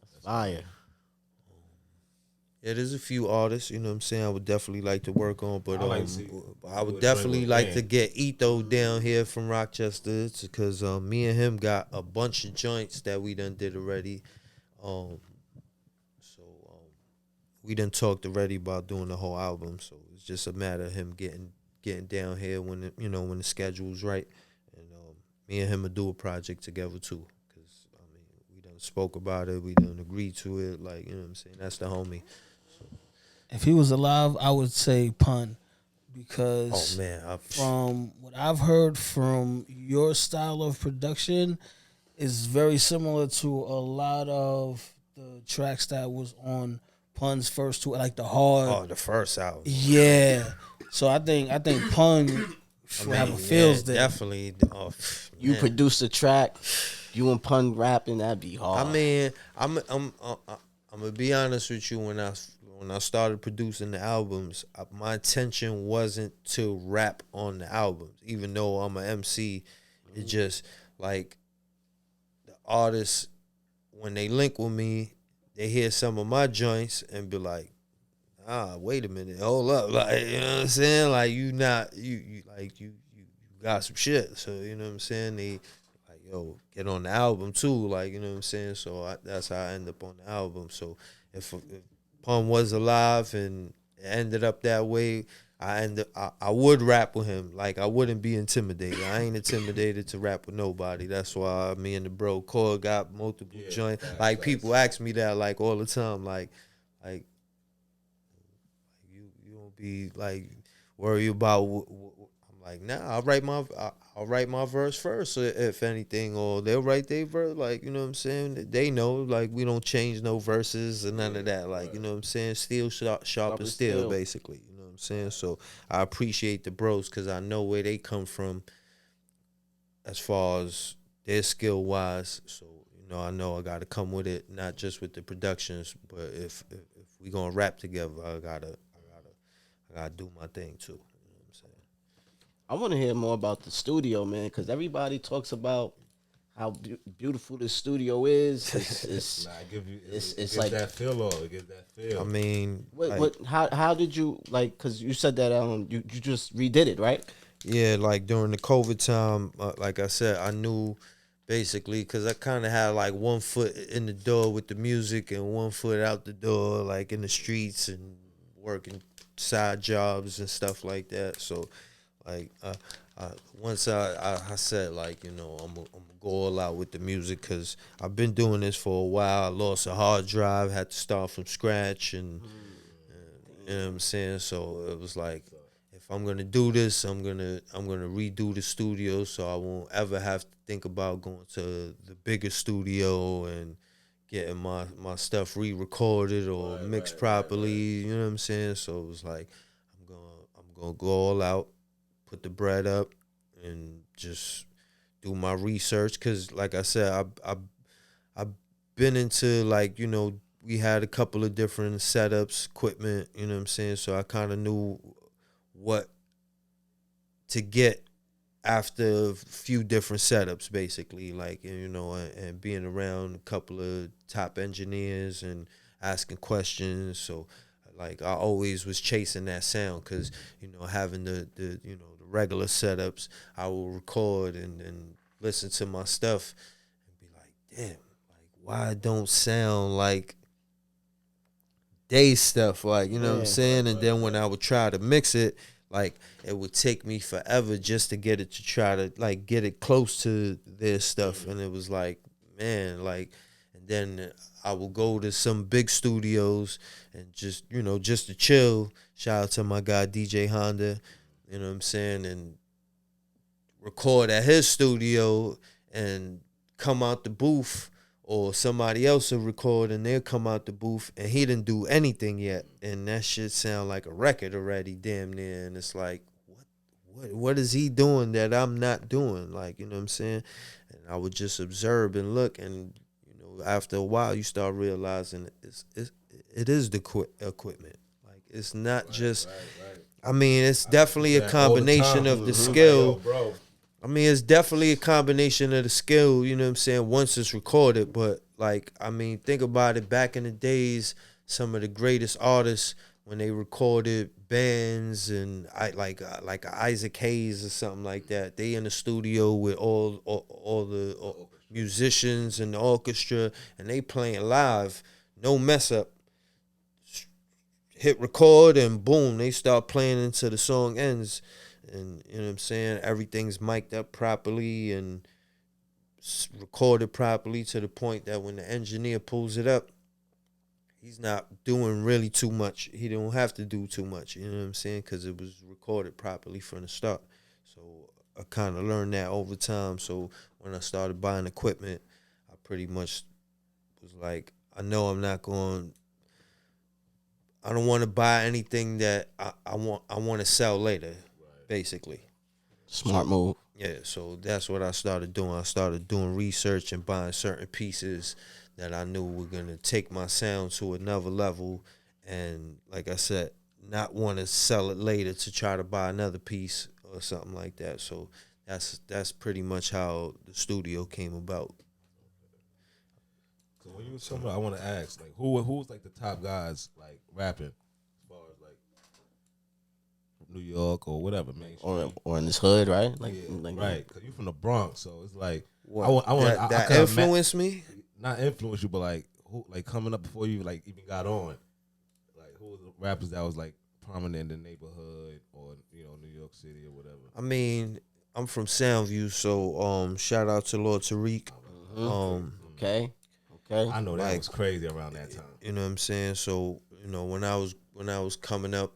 That's fire. Yeah, there's a few artists, you know what I'm saying, I would definitely like to work on, but I would do a definitely joint with like Van. to get Ito down here from Rochester because me and him got a bunch of joints that we done did already. We done talked already about doing the whole album, so it's just a matter of him getting down here when when the schedule's right, and me and him will do a project together too. Cause I mean, we done spoke about it, we done agreed to it, like you know what I'm saying. That's the homie. If he was alive, I would say Pun, because from what I've heard from your style of production is very similar to a lot of the tracks that was on Pun's first two, like the hard. The first album. Yeah. So I think Pun have a feels there. Definitely. You produce a track, you and Pun rapping, that'd be hard. I mean, I'm gonna be honest with you. When I started producing the albums, my intention wasn't to rap on the albums. Even though I'm an MC, it's just like the artists, when they link with me, they hear some of my joints and be like, wait a minute, hold up, like, you know what I'm saying? Like, you got some shit. So, you know what I'm saying? They like, yo, get on the album too, like, you know what I'm saying? So that's how I end up on the album. So if Pun was alive and it ended up that way, I would rap with him. Like, I wouldn't be intimidated. I ain't intimidated to rap with nobody. That's why me and the bro Core got multiple joints. Like, people ask me that like all the time. Like you don't be like worry about. I'm like, nah. I'll write my verse first, if anything, or they'll write their verse. Like, you know what I'm saying? They know, like, we don't change no verses and none of that. Like, you know what I'm saying? Steel sharp as steel, basically. You know what I'm saying? So I appreciate the bros because I know where they come from as far as their skill wise. So, I know I got to come with it, not just with the productions, but if we gonna rap together, I gotta do my thing too. I want to hear more about the studio, man, because everybody talks about how beautiful the studio is. It's it's like that feel. It gives that feel. I mean, how did you Because you said that you just redid it, right? Yeah, like during the COVID time, like I said, I knew basically because I kind of had like one foot in the door with the music and one foot out the door, like in the streets and working side jobs and stuff like that. So. Like once I said, like, I'm gonna go all out with the music because I've been doing this for a while. I lost a hard drive, had to start from scratch, and you know what I'm saying. So it was like, if I'm gonna do this, I'm gonna redo the studio, so I won't ever have to think about going to the bigger studio and getting my stuff re-recorded or mixed properly. You know what I'm saying. So it was like, I'm gonna go all out. put the bread up and just do my research. Cause like I said, I've been into like, you know, we had a couple of different setups, equipment, you know what I'm saying? So I kind of knew what to get after a few different setups, basically, like, you know, and being around a couple of top engineers and asking questions. So like I always was chasing that sound because, you know, having the you know, the regular setups, I will record and listen to my stuff and be like, damn, like why it don't sound like day stuff, like, you know what I'm saying? And then when I would try to mix it, like it would take me forever just to get it to try to like get it close to their stuff. And it was like, man, like, and then I would go to some big studios and just, you know, just to chill. Shout out to my guy DJ Honda, you know what I'm saying, and record at his studio and come out the booth, or somebody else will record and they'll come out the booth and he didn't do anything yet, and that shit sound like a record already, damn near. And it's like, what is he doing that I'm not doing? Like, you know what I'm saying? And I would just observe and look, and you know, after a while, you start realizing it is the equipment. Like, it's not just. I mean, it's definitely a combination of the skill. I mean, it's definitely a combination of the skill, you know what I'm saying, once it's recorded. But, like, I mean, think about it. Back in the days, some of the greatest artists, when they recorded bands and like Isaac Hayes or something like that, they in the studio with all the musicians and the orchestra, and they playing live, no mess up. Hit record and boom, they start playing until the song ends. And you know what I'm saying? Everything's mic'd up properly and recorded properly to the point that when the engineer pulls it up, he's not doing really too much. He don't have to do too much, you know what I'm saying? Because it was recorded properly from the start. So I kind of learned that over time. So when I started buying equipment, I pretty much was like, I know I'm not going. I don't want to buy anything that I want to sell later. Basically. Smart move. Yeah, so that's what I started doing. I started doing research and buying certain pieces that I knew were going to take my sound to another level. And like I said, not want to sell it later to try to buy another piece or something like that. So that's pretty much how the studio came about. So when you was talking about, I want to ask, like, who was like the top guys like rapping as far as like New York or whatever, man. Or in this hood, right? Like, yeah, like right. Because you from the Bronx, so it's like What? That influenced me? Not influence you, but like who, like coming up before you like even got on. Like who was the rappers that was like prominent in the neighborhood or, you know, New York City or whatever. I mean, I'm from Soundview, so shout out to Lord Tariq. Okay. I know that was crazy around that time. You know what I'm saying? So, you know, when I was coming up,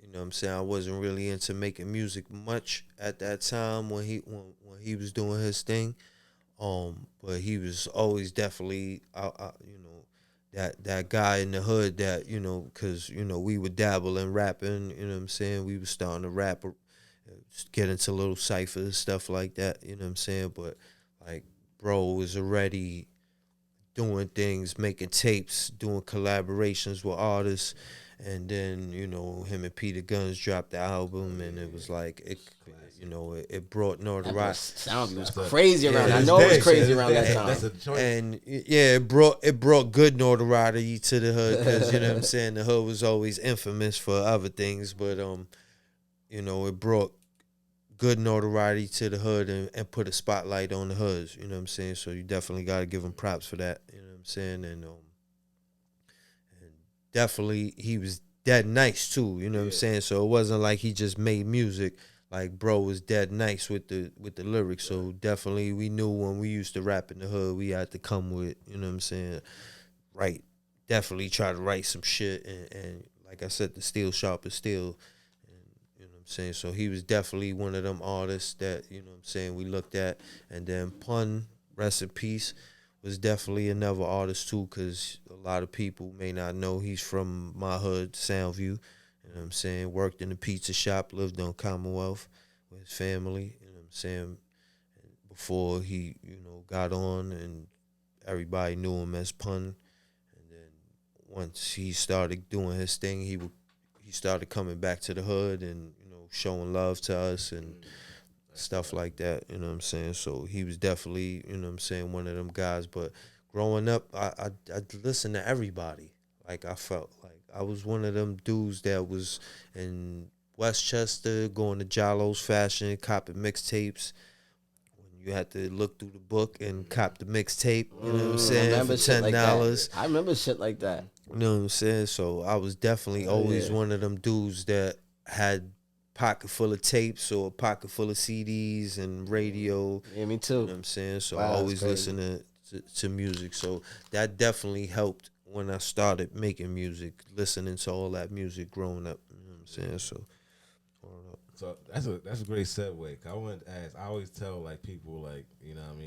you know what I'm saying, I wasn't really into making music much at that time when he was doing his thing. But he was always definitely you know, that guy in the hood that, you know, cuz you know, we would dabble in rapping, you know what I'm saying? We was starting to rap, get into little ciphers, stuff like that, you know what I'm saying? But like bro was already doing things, making tapes, doing collaborations with artists, and then, you know, him and Peter Guns dropped the album, and it was like it brought notoriety. Soundview was crazy around. I know it was crazy around that time. And yeah, it brought good notoriety to the hood, because you know what I'm saying, the hood was always infamous for other things, but you know, it brought good notoriety to the hood and put a spotlight on the hoods, you know what I'm saying? So you definitely got to give him props for that, you know what I'm saying? And definitely he was dead nice too, you know what I'm saying? So it wasn't like he just made music. Like bro was dead nice with the lyrics. So definitely we knew when we used to rap in the hood, we had to come with, you know what I'm saying, right, definitely try to write some shit, and like I said, the steel sharp is steel. Saying, so he was definitely one of them artists that, you know what I'm saying, we looked at. And then Pun, rest in peace, was definitely another artist too, because a lot of people may not know he's from my hood, Soundview, You know what I'm saying? Worked in a pizza shop, lived on Commonwealth with his family. You know what I'm saying? Before he, got on and everybody knew him as Pun. And then once he started doing his thing, he started coming back to the hood and, showing love to us and stuff like that. You know what I'm saying? So he was definitely, one of them guys. But growing up, I listened to everybody. Like, I felt like I was one of them dudes that was in Westchester, going to Jalo's Fashion, copping mixtapes. When you had to look through the book and cop the mixtape, you know what I'm saying, for $10. I remember shit like that. You know what I'm saying? So I was definitely always one of them dudes that had pocket full of tapes or a pocket full of CDs and radio. Yeah, me too. You know what I'm saying? So I always listen to music. So that definitely helped when I started making music, listening to all that music growing up. You know what I'm saying? So that's a great segue. I wanted to ask. I always tell like people like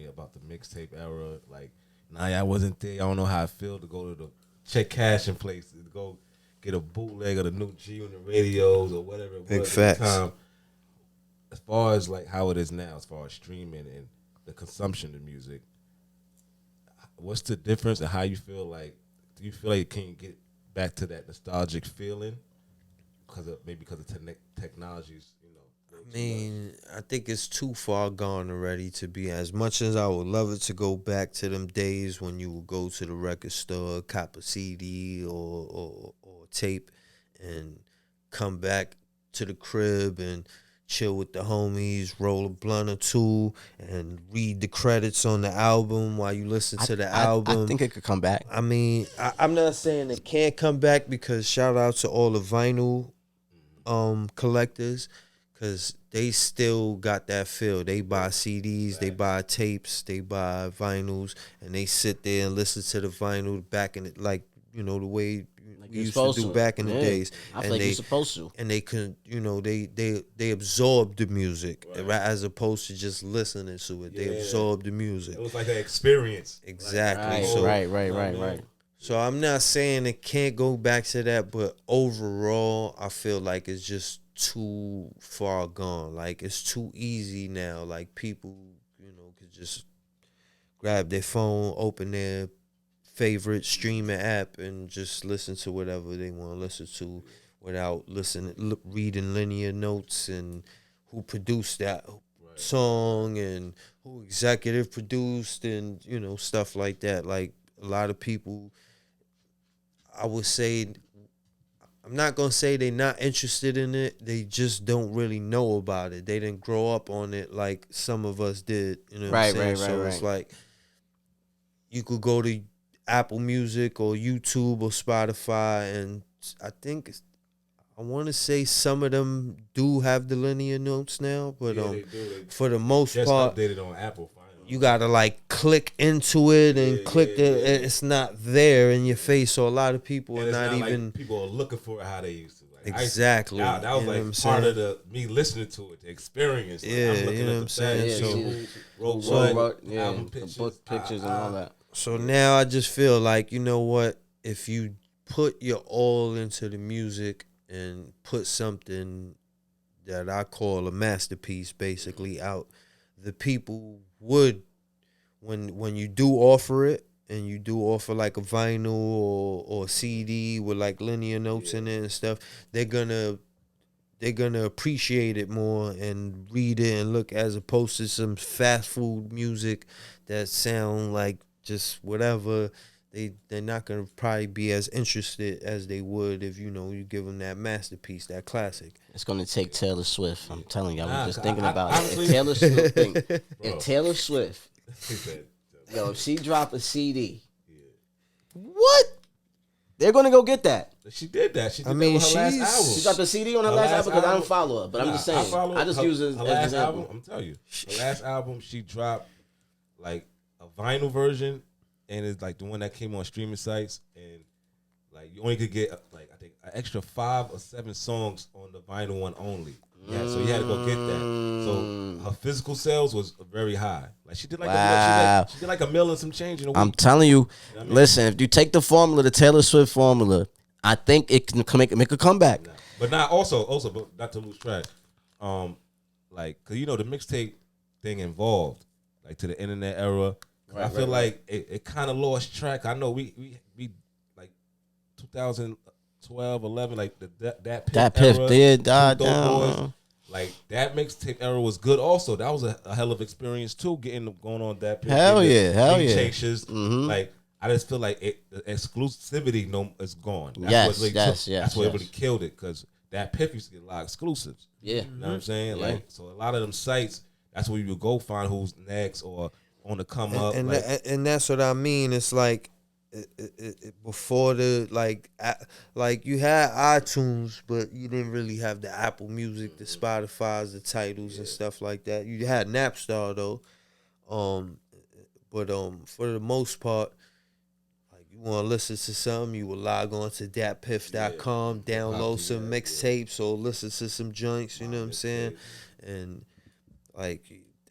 about the mixtape era. Like, I wasn't there. I don't know how I feel to go to the check cashing place to go get a bootleg of the new G on the radios or whatever it was Big at facts. the time. As far as like how it is now, as far as streaming and the consumption of music, what's the difference and how you feel like? Do you feel like you can't get back to that nostalgic feeling because of technologies? I mean, I think it's too far gone already to be. As much as I would love it to go back to them days when you would go to the record store, cop a CD or tape, and come back to the crib and chill with the homies, roll a blunt or two, and read the credits on the album while you listen to the album. I think it could come back. I mean, I'm not saying it can't come back, because shout out to all the vinyl collectors, because they still got that feel. They buy CDs, they buy tapes, they buy vinyls, and they sit there and listen to the vinyl back in it, like, the way we used to do back in the days. I feel like you're supposed to. And they can, they absorb the music, right, as opposed to just listening to it. They absorb the music. It was like an experience. Exactly. Right. So I'm not saying it can't go back to that, but overall, I feel like it's just too far gone. Like, it's too easy now. Like, people, could just grab their phone, open their favorite streaming app, and just listen to whatever they want to listen to without reading linear notes and who produced that song and who executive produced and, stuff like that. Like, a lot of people, I would say, I'm not going to say they're not interested in it. They just don't really know about it. They didn't grow up on it like some of us did. You know what I'm saying? So it's like, you could go to Apple Music or YouTube or Spotify, and I want to say some of them do have the linear notes now, but they do. For the most just part, updated on Apple. You gotta like click into it and it's not there in your face. So a lot of people are not even like people are looking for it how they used to. Like, exactly. That was like part of me listening to it, the experience. Like, I'm looking at the saying. Album pictures, the book pictures and all that. So now I just feel like, you know what? If you put your all into the music and put something that I call a masterpiece basically out, the people would, when you do offer it, and you do offer like a vinyl or CD with like linear notes in it and stuff, they're gonna appreciate it more and read it and look, as opposed to some fast food music that sound like just whatever. They're not gonna probably be as interested as they would if you give them that masterpiece, that classic. It's gonna take Taylor Swift. I'm telling you, I was just thinking about it. If Taylor Swift, if she drop a CD, what? They're gonna go get that. She did that. She did that with her last album. She dropped a CD on her last album, because I don't follow her, but I'm just saying. I just use it as an example. Album, I'm telling you, her last album, she dropped like a vinyl version, and it's like the one that came on streaming sites, and like you only could get like I think an extra 5 or 7 songs on the vinyl one only. Yeah, so you had to go get that. So her physical sales was very high. Like she did like she did like $1 million and some change in a week. I'm telling you, You know what I mean? listen, if you take the formula, the Taylor Swift formula, I think it can make a comeback. But but not to lose track. Like, cause the mixtape thing involved, like to the internet era. I feel like it kind of lost track. I know we like 2012, 11, like that Piff era, did die down. Like that mixtape era was good. Also, that was a hell of experience too. Going on that Piff. Hell yeah. Like I just feel like the exclusivity is gone. That's That's what really killed it, because that Piff used to get a lot of exclusives. Yeah. You know what I'm saying? Yeah. Like, so a lot of them sites, that's where you would go find who's next or on the come up. And that's what I mean. It's like before the like you had iTunes, but you didn't really have the Apple Music, the Spotify's, the titles and stuff like that. You had Napstar though, but for the most part, like you want to listen to something, you will log on to datpiff.com, download some mixtapes or listen to some joints. You know what I'm saying? And like.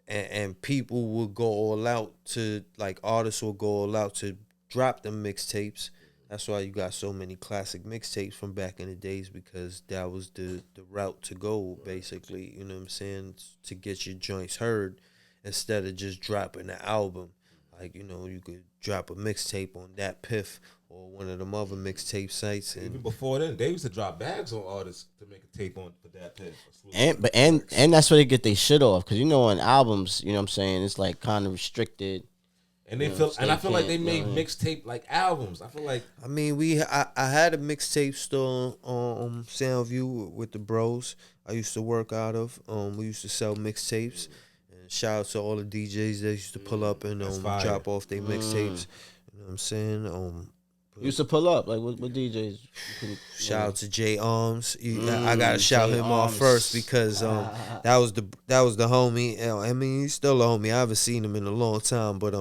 And people will go all out to, like, artists will go all out to drop them mixtapes. That's why you got so many classic mixtapes from back in the days, because that was the route to go, basically, you know what I'm saying, to get your joints heard instead of just dropping an album. Like, you could drop a mixtape on that Piff or one of them other mixtape sites. And even before then, they used to drop bags on artists to make a tape on for that Piff. And that's where they get their shit off, because on albums, you know what I'm saying, it's like kind of restricted. And I feel like they made mixtape like albums. I feel like I mean I had a mixtape store on Soundview with the bros I used to work out of. We used to sell mixtapes. And shout out to all the DJs that used to pull up and drop off their mixtapes. You know what I'm saying? Used to pull up, like what DJs? Shout out to J Arms. I gotta shout him off first, because that was the homie. I mean, he's still a homie. I haven't seen him in a long time, but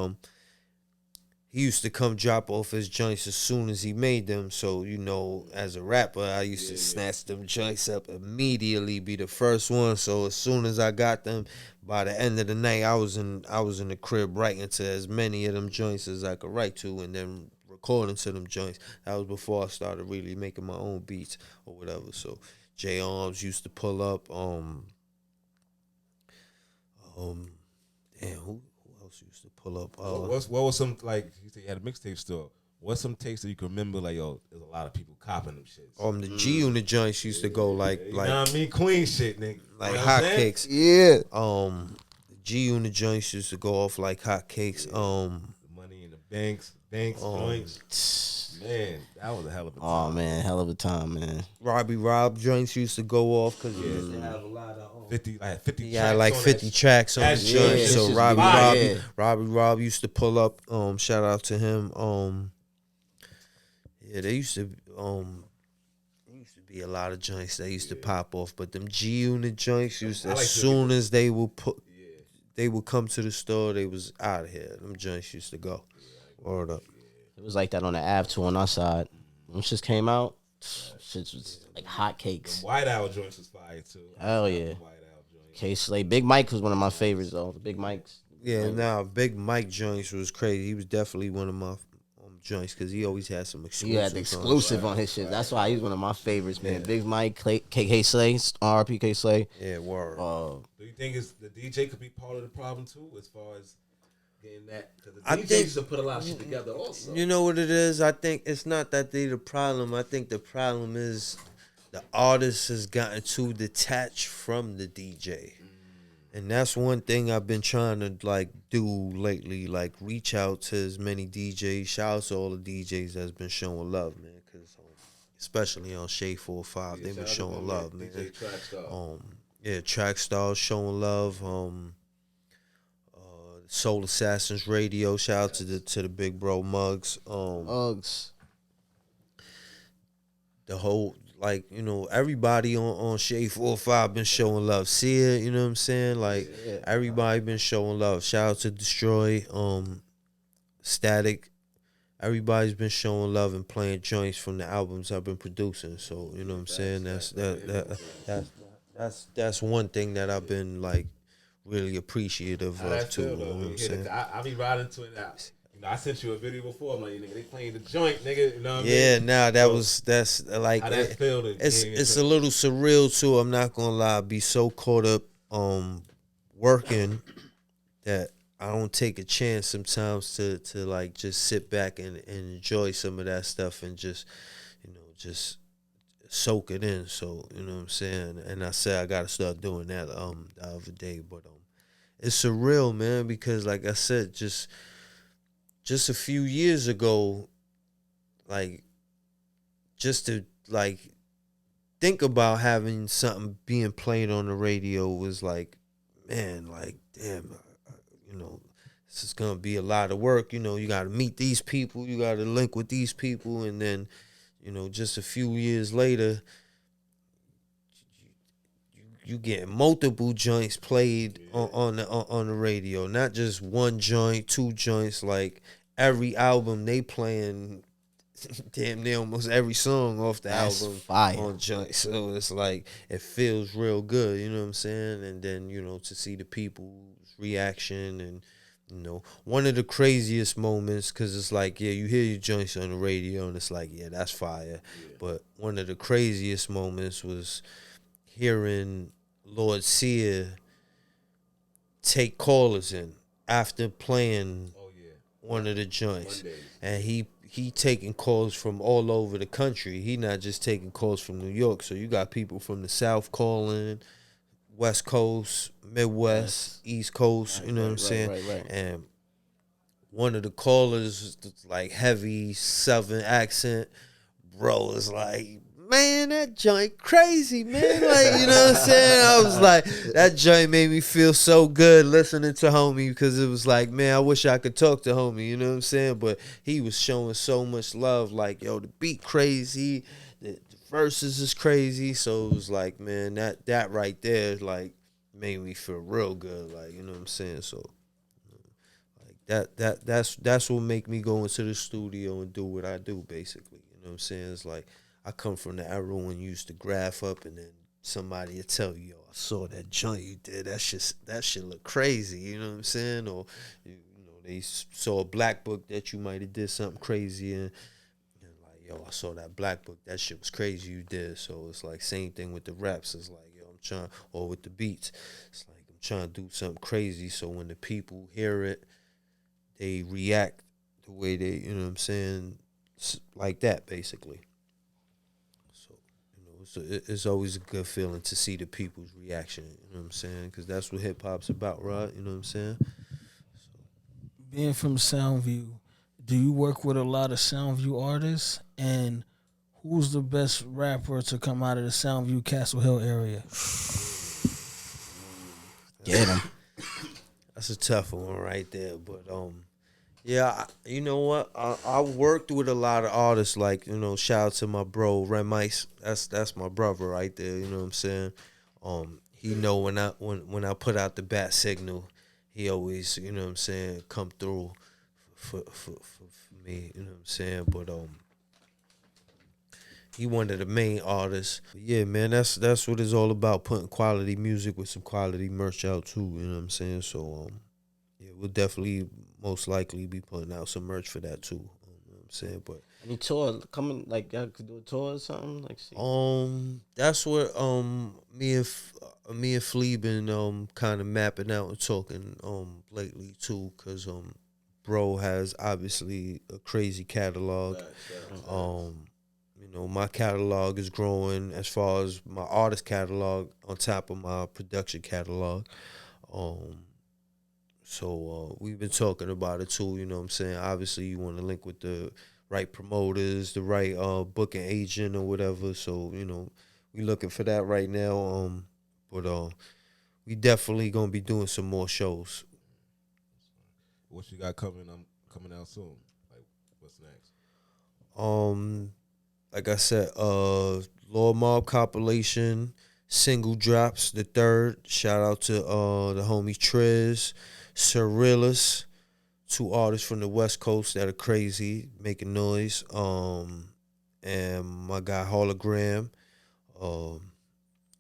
he used to come drop off his joints as soon as he made them. So as a rapper, I used to snatch them joints up immediately, be the first one. So as soon as I got them, by the end of the night, I was in the crib writing to as many of them joints as I could write to, and then recording to them joints. That was before I started really making my own beats or whatever. So J Arms used to pull up. Damn, who else used to pull up? what was some, like you said you had a mixtape store? What's some takes that you can remember? Like, yo, there's a lot of people copping them shits. The G Unit joints used to go like you know what I mean, Queen shit, nigga. Like hotcakes. Yeah. The G Unit joints used to go off like hotcakes. Money in the banks joints. Man, that was a hell of a time. Oh man, hell of a time, man. Rob joints used to go off because he used to have a lot of 50 yeah, like 50 tracks on the joint. Yeah, So Robbie Rob used to pull up. Shout out to him. Yeah, they used to be a lot of joints that used to pop off, but them G Unit joints used to, as soon as they would come to the store, they was out of here. Them joints used to go. Word up. It was like that on the Ave too on our side. When shit came out, shit was like hotcakes. White Owl joints was fire too. Hell yeah. K-Slay. Big Mike was one of my favorites though. The Big Mike's. Yeah, Big Mike joints was crazy. He was definitely one of my joints because he always had some exclusive. He had the exclusive on his shit. That's why he's one of my favorites, man. Big Mike, K-Slay, RP K-Slay. Yeah, word. Do you think the DJ could be part of the problem too, as far as getting that? Because the I DJs think, used to put a lot of shit together also. You know what it is? I think it's not that they the problem. I think the problem is the artist has gotten too detached from the DJ. And that's one thing I've been trying to like do lately, like reach out to as many DJs. Shout out to all the DJs that's been showing love, man. Because especially on Shade 4-5, they've been showing love, man. Track Stars showing love. Soul Assassins Radio. Shout out to the big bro Muggs. Uggs. The whole, like, everybody on Shade 4-5 been showing love. See it, you know what I'm saying? Like, everybody been showing love. Shout out to Destroy, Static. Everybody's been showing love and playing joints from the albums I've been producing. So, you know what I'm saying? That's one thing that I've been like really appreciative of too. You know what I'm saying? I be riding to it out. I sent you a video before. I'm like, nigga, they playing the joint, nigga. You know what I mean? Yeah, nah, that's like How that feel to it's a little surreal too. I'm not gonna lie, I be so caught up working that I don't take a chance sometimes to like just sit back and enjoy some of that stuff and just just soak it in. So you know what I'm saying. And I said I gotta start doing that the other day, but it's surreal, man, because like I said, just a few years ago, like just to like think about having something being played on the radio was like, man, like damn, this is gonna be a lot of work. You got to meet these people, you got to link with these people, and then, just a few years later, you get multiple joints played on the radio, not just one joint, two joints. Like every album they playing, damn near almost every song off the album fire on joint. So it's like it feels real good, you know what I'm saying? And then to see the people's reaction and one of the craziest moments, because it's like, yeah, you hear your joints on the radio and it's like, yeah, that's fire. But one of the craziest moments was hearing Lord Sear take callers in after playing one of the joints. And he taking calls from all over the country. He not just taking calls from New York. So you got people from the South calling, West Coast, Midwest, East Coast, you know what I'm saying? Right. And one of the callers, like heavy Southern accent, bro, is like, man, that joint crazy, man. Like, you know what I'm saying? I was like, that joint made me feel so good listening to homie, because it was like, man, I wish I could talk to homie, you know what I'm saying? But he was showing so much love, like, yo, the beat crazy, the verses is crazy. So it was like, man, that right there, like, made me feel real good, like, you know what I'm saying? So like that's what make me go into the studio and do what I do, basically. You know what I'm saying? It's like I come from the era when you used to graph up and then somebody would tell you, yo, I saw that joint you did. That shit look crazy. You know what I'm saying? Or, they saw a black book that you might have did something crazy and like, yo, I saw that black book. That shit was crazy you did. So it's like same thing with the raps. It's like, yo, I'm trying, or with the beats. It's like I'm trying to do something crazy. So when the people hear it, they react the way they, you know what I'm saying, like that, basically. It's always a good feeling to see the people's reaction, you know what I'm saying? Because that's what hip-hop's about, right? You know what I'm saying? Being from Soundview, do you work with a lot of Soundview artists? And who's the best rapper to come out of the Soundview, Castle Hill area? Get him. That's a tough one right there, but yeah, you know what? I worked with a lot of artists, like, shout out to my bro, Rem Ice. That's my brother right there, you know what I'm saying? He know when I put out the bat signal, he always, you know what I'm saying, come through for me, you know what I'm saying? But he one of the main artists. But yeah, man, that's what it's all about, putting quality music with some quality merch out too, you know what I'm saying? So yeah, we'll definitely most likely be putting out some merch for that too. You know what I'm saying? But any tour coming, like y'all could do a tour or something? Like, see. That's what me and Flea been kind of mapping out and talking lately too, cause bro has obviously a crazy catalog. My catalog is growing as far as my artist catalog on top of my production catalog. So we've been talking about it too, you know what I'm saying? Obviously you want to link with the right promoters, the right booking agent or whatever. So, we looking for that right now. But we definitely gonna be doing some more shows. What you got coming out soon? Like, what's next? Like I said, Lord Mob compilation, single drops, the third. Shout out to the homie Trez, Surrealist, two artists from the West Coast that are crazy, making noise. And my guy Hologram.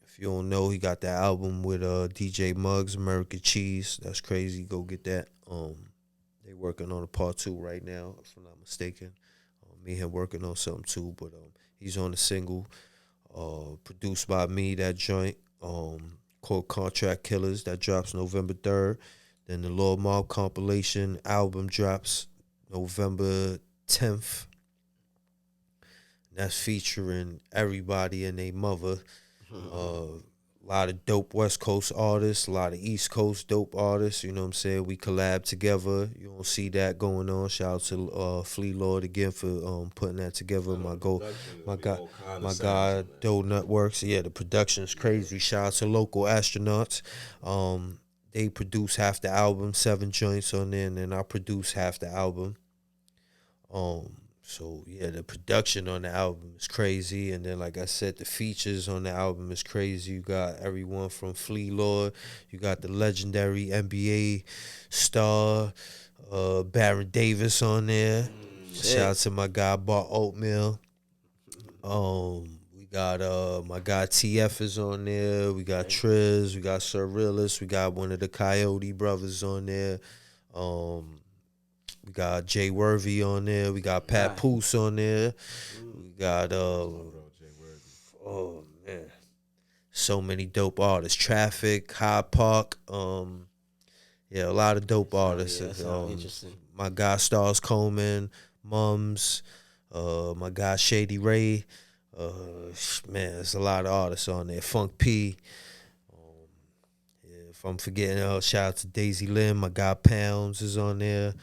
If you don't know, he got that album with DJ Muggs, American Cheese. That's crazy. Go get that. They They working on a part 2 right now, if I'm not mistaken. Me and him working on something too, but he's on a single produced by me, that joint, called Contract Killers, that drops November 3rd. Then the Lord Mob compilation album drops November 10th. That's featuring everybody and their mother. A lot of dope West Coast artists, a lot of East Coast dope artists, you know what I'm saying? We collab together. You don't see that going on. Shout out to Flea Lord again for putting that together. My guy, Doe Nutworks. Yeah, the production is crazy. Shout out to Local Astronauts. They produce half the album, 7 joints on there, and then I produce half the album. So yeah, the production on the album is crazy, and then like I said, the features on the album is crazy. You got everyone from Flea Lord, you got the legendary NBA star Baron Davis on there. Shout out to my guy Bart Oatmeal. We got my guy TF is on there. We got Triz, we got Surrealist, we got one of the Coyote brothers on there. We got Jay Worthy on there. We got Pat Poose on there. We got oh man, so many dope artists. Traffic, Hyde Park. Yeah, a lot of dope artists. Yeah, interesting. My guy Stars Coleman, Mums. My guy Shady Ray. Man, there's a lot of artists on there. Funk P. If I'm forgetting, shout out to Daisy Lynn. My guy Pounds is on there.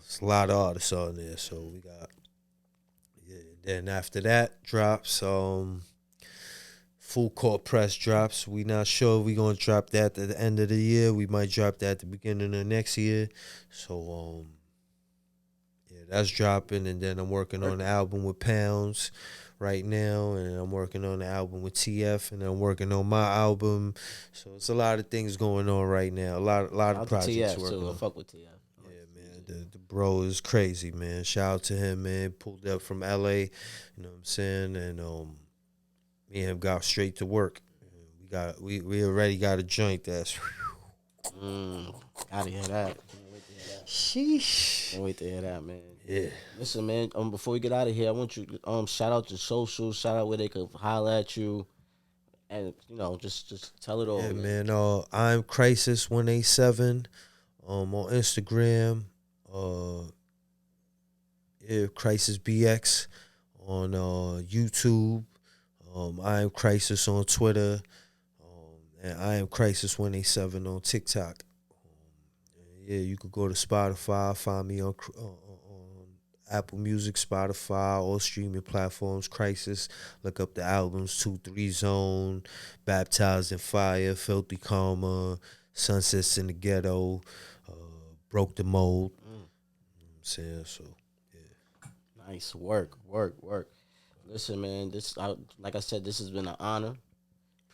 It's a lot of artists on there, so we got. Yeah. Then after that drops, Full Court Press drops. We not sure if we gonna drop that at the end of the year. We might drop that at the beginning of next year. So yeah, that's dropping, and then I'm working on the album with Pounds right now, and I'm working on the album with TF, and I'm working on my album. So it's a lot of things going on right now. A lot of projects working on. I fuck with TF. The bro is crazy, man. Shout out to him, man. Pulled up from LA, you know what I'm saying? And me and him got straight to work. We already got a joint that's Gotta hear that. sheesh. Can't wait to hear that, man. Yeah. Listen, man, before we get out of here, I want you to shout out your socials, shout out where they could holler at you. And just tell it all. Yeah, man. I'm Crisis 187 on Instagram. Crisis BX on YouTube. I Am Crisis on Twitter. And I Am Crisis 187 on TikTok. Yeah, you could go to Spotify, find me on Apple Music, Spotify, all streaming platforms. Crisis. Look up the albums: 2-3 Zone, Baptized in Fire, Filthy Karma, Sunsets in the Ghetto, Broke the Mold. You know what I'm saying? So, yeah. Nice work. Listen, man, like I said, this has been an honor.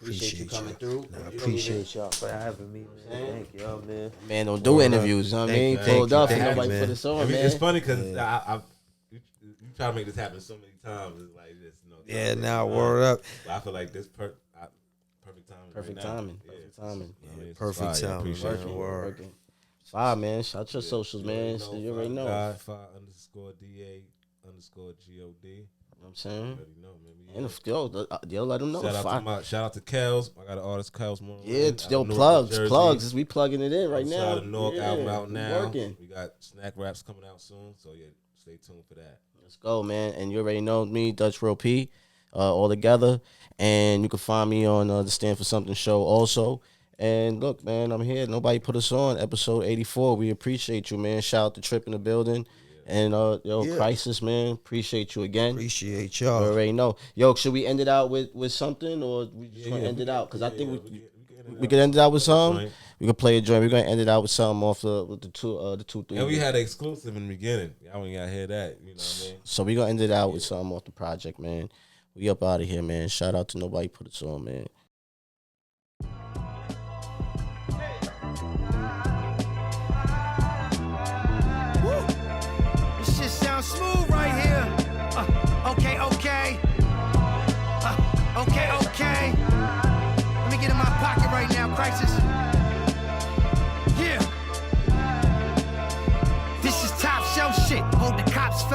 Appreciate you coming through. I appreciate y'all for having me, man. Thank y'all, man. Man, don't do interviews, you know what I mean? Pulled up, and nobody put us on, man. It's funny because you try to make this happen so many times. It's like this, Yeah, now word up. But I feel like this perfect timing. Perfect timing. Perfect timing. Appreciate you. Word. Fire, man. Shout your socials, man. So you already know. _DA_GOD. You know what I'm saying? already know, man. And yo, let them know. Shout out to Kels. I got an artist, Kels Moore. Yeah, yo, plugs. We plugging it in right now. The North album out now. Working. We got Snack Raps coming out soon, so yeah, stay tuned for that. Let's go, man. And you already know me, Dutch Real P, all together. And you can find me on the Stand for Something show also. And look, man, I'm here. Nobody put us on. Episode 84. We appreciate you, man. Shout out to Trip in the building. And Crisis, man, appreciate you again. Appreciate y'all. You already know. Yo, should we end it out with something, or we just want to end it out? Because I think we could end it out with something. We could play a joint. We're gonna end it out with something off the 2-3. And we had an exclusive in the beginning. Y'all ain't gotta hear that. You know what I mean? So we gonna end it out with something off the project, man. We up out of here, man. Shout out to Nobody Put Us On, man. Smooth right here. Okay. Let me get in my pocket right now, Crisis. Yeah.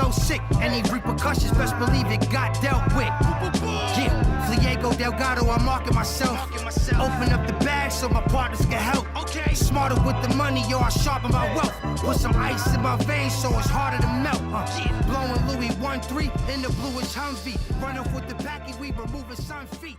flow sick. Any repercussions, best believe it got dealt with. Yeah, Fliego Delgado, I'm marking myself. Open up the bag so my partners can help. Okay. Smarter with the money, yo, I sharpen my wealth. Put some ice in my veins so it's harder to melt. Blowing Louis 1-3 in the bluish Humvee. Run off with the backy, we removing sun feet.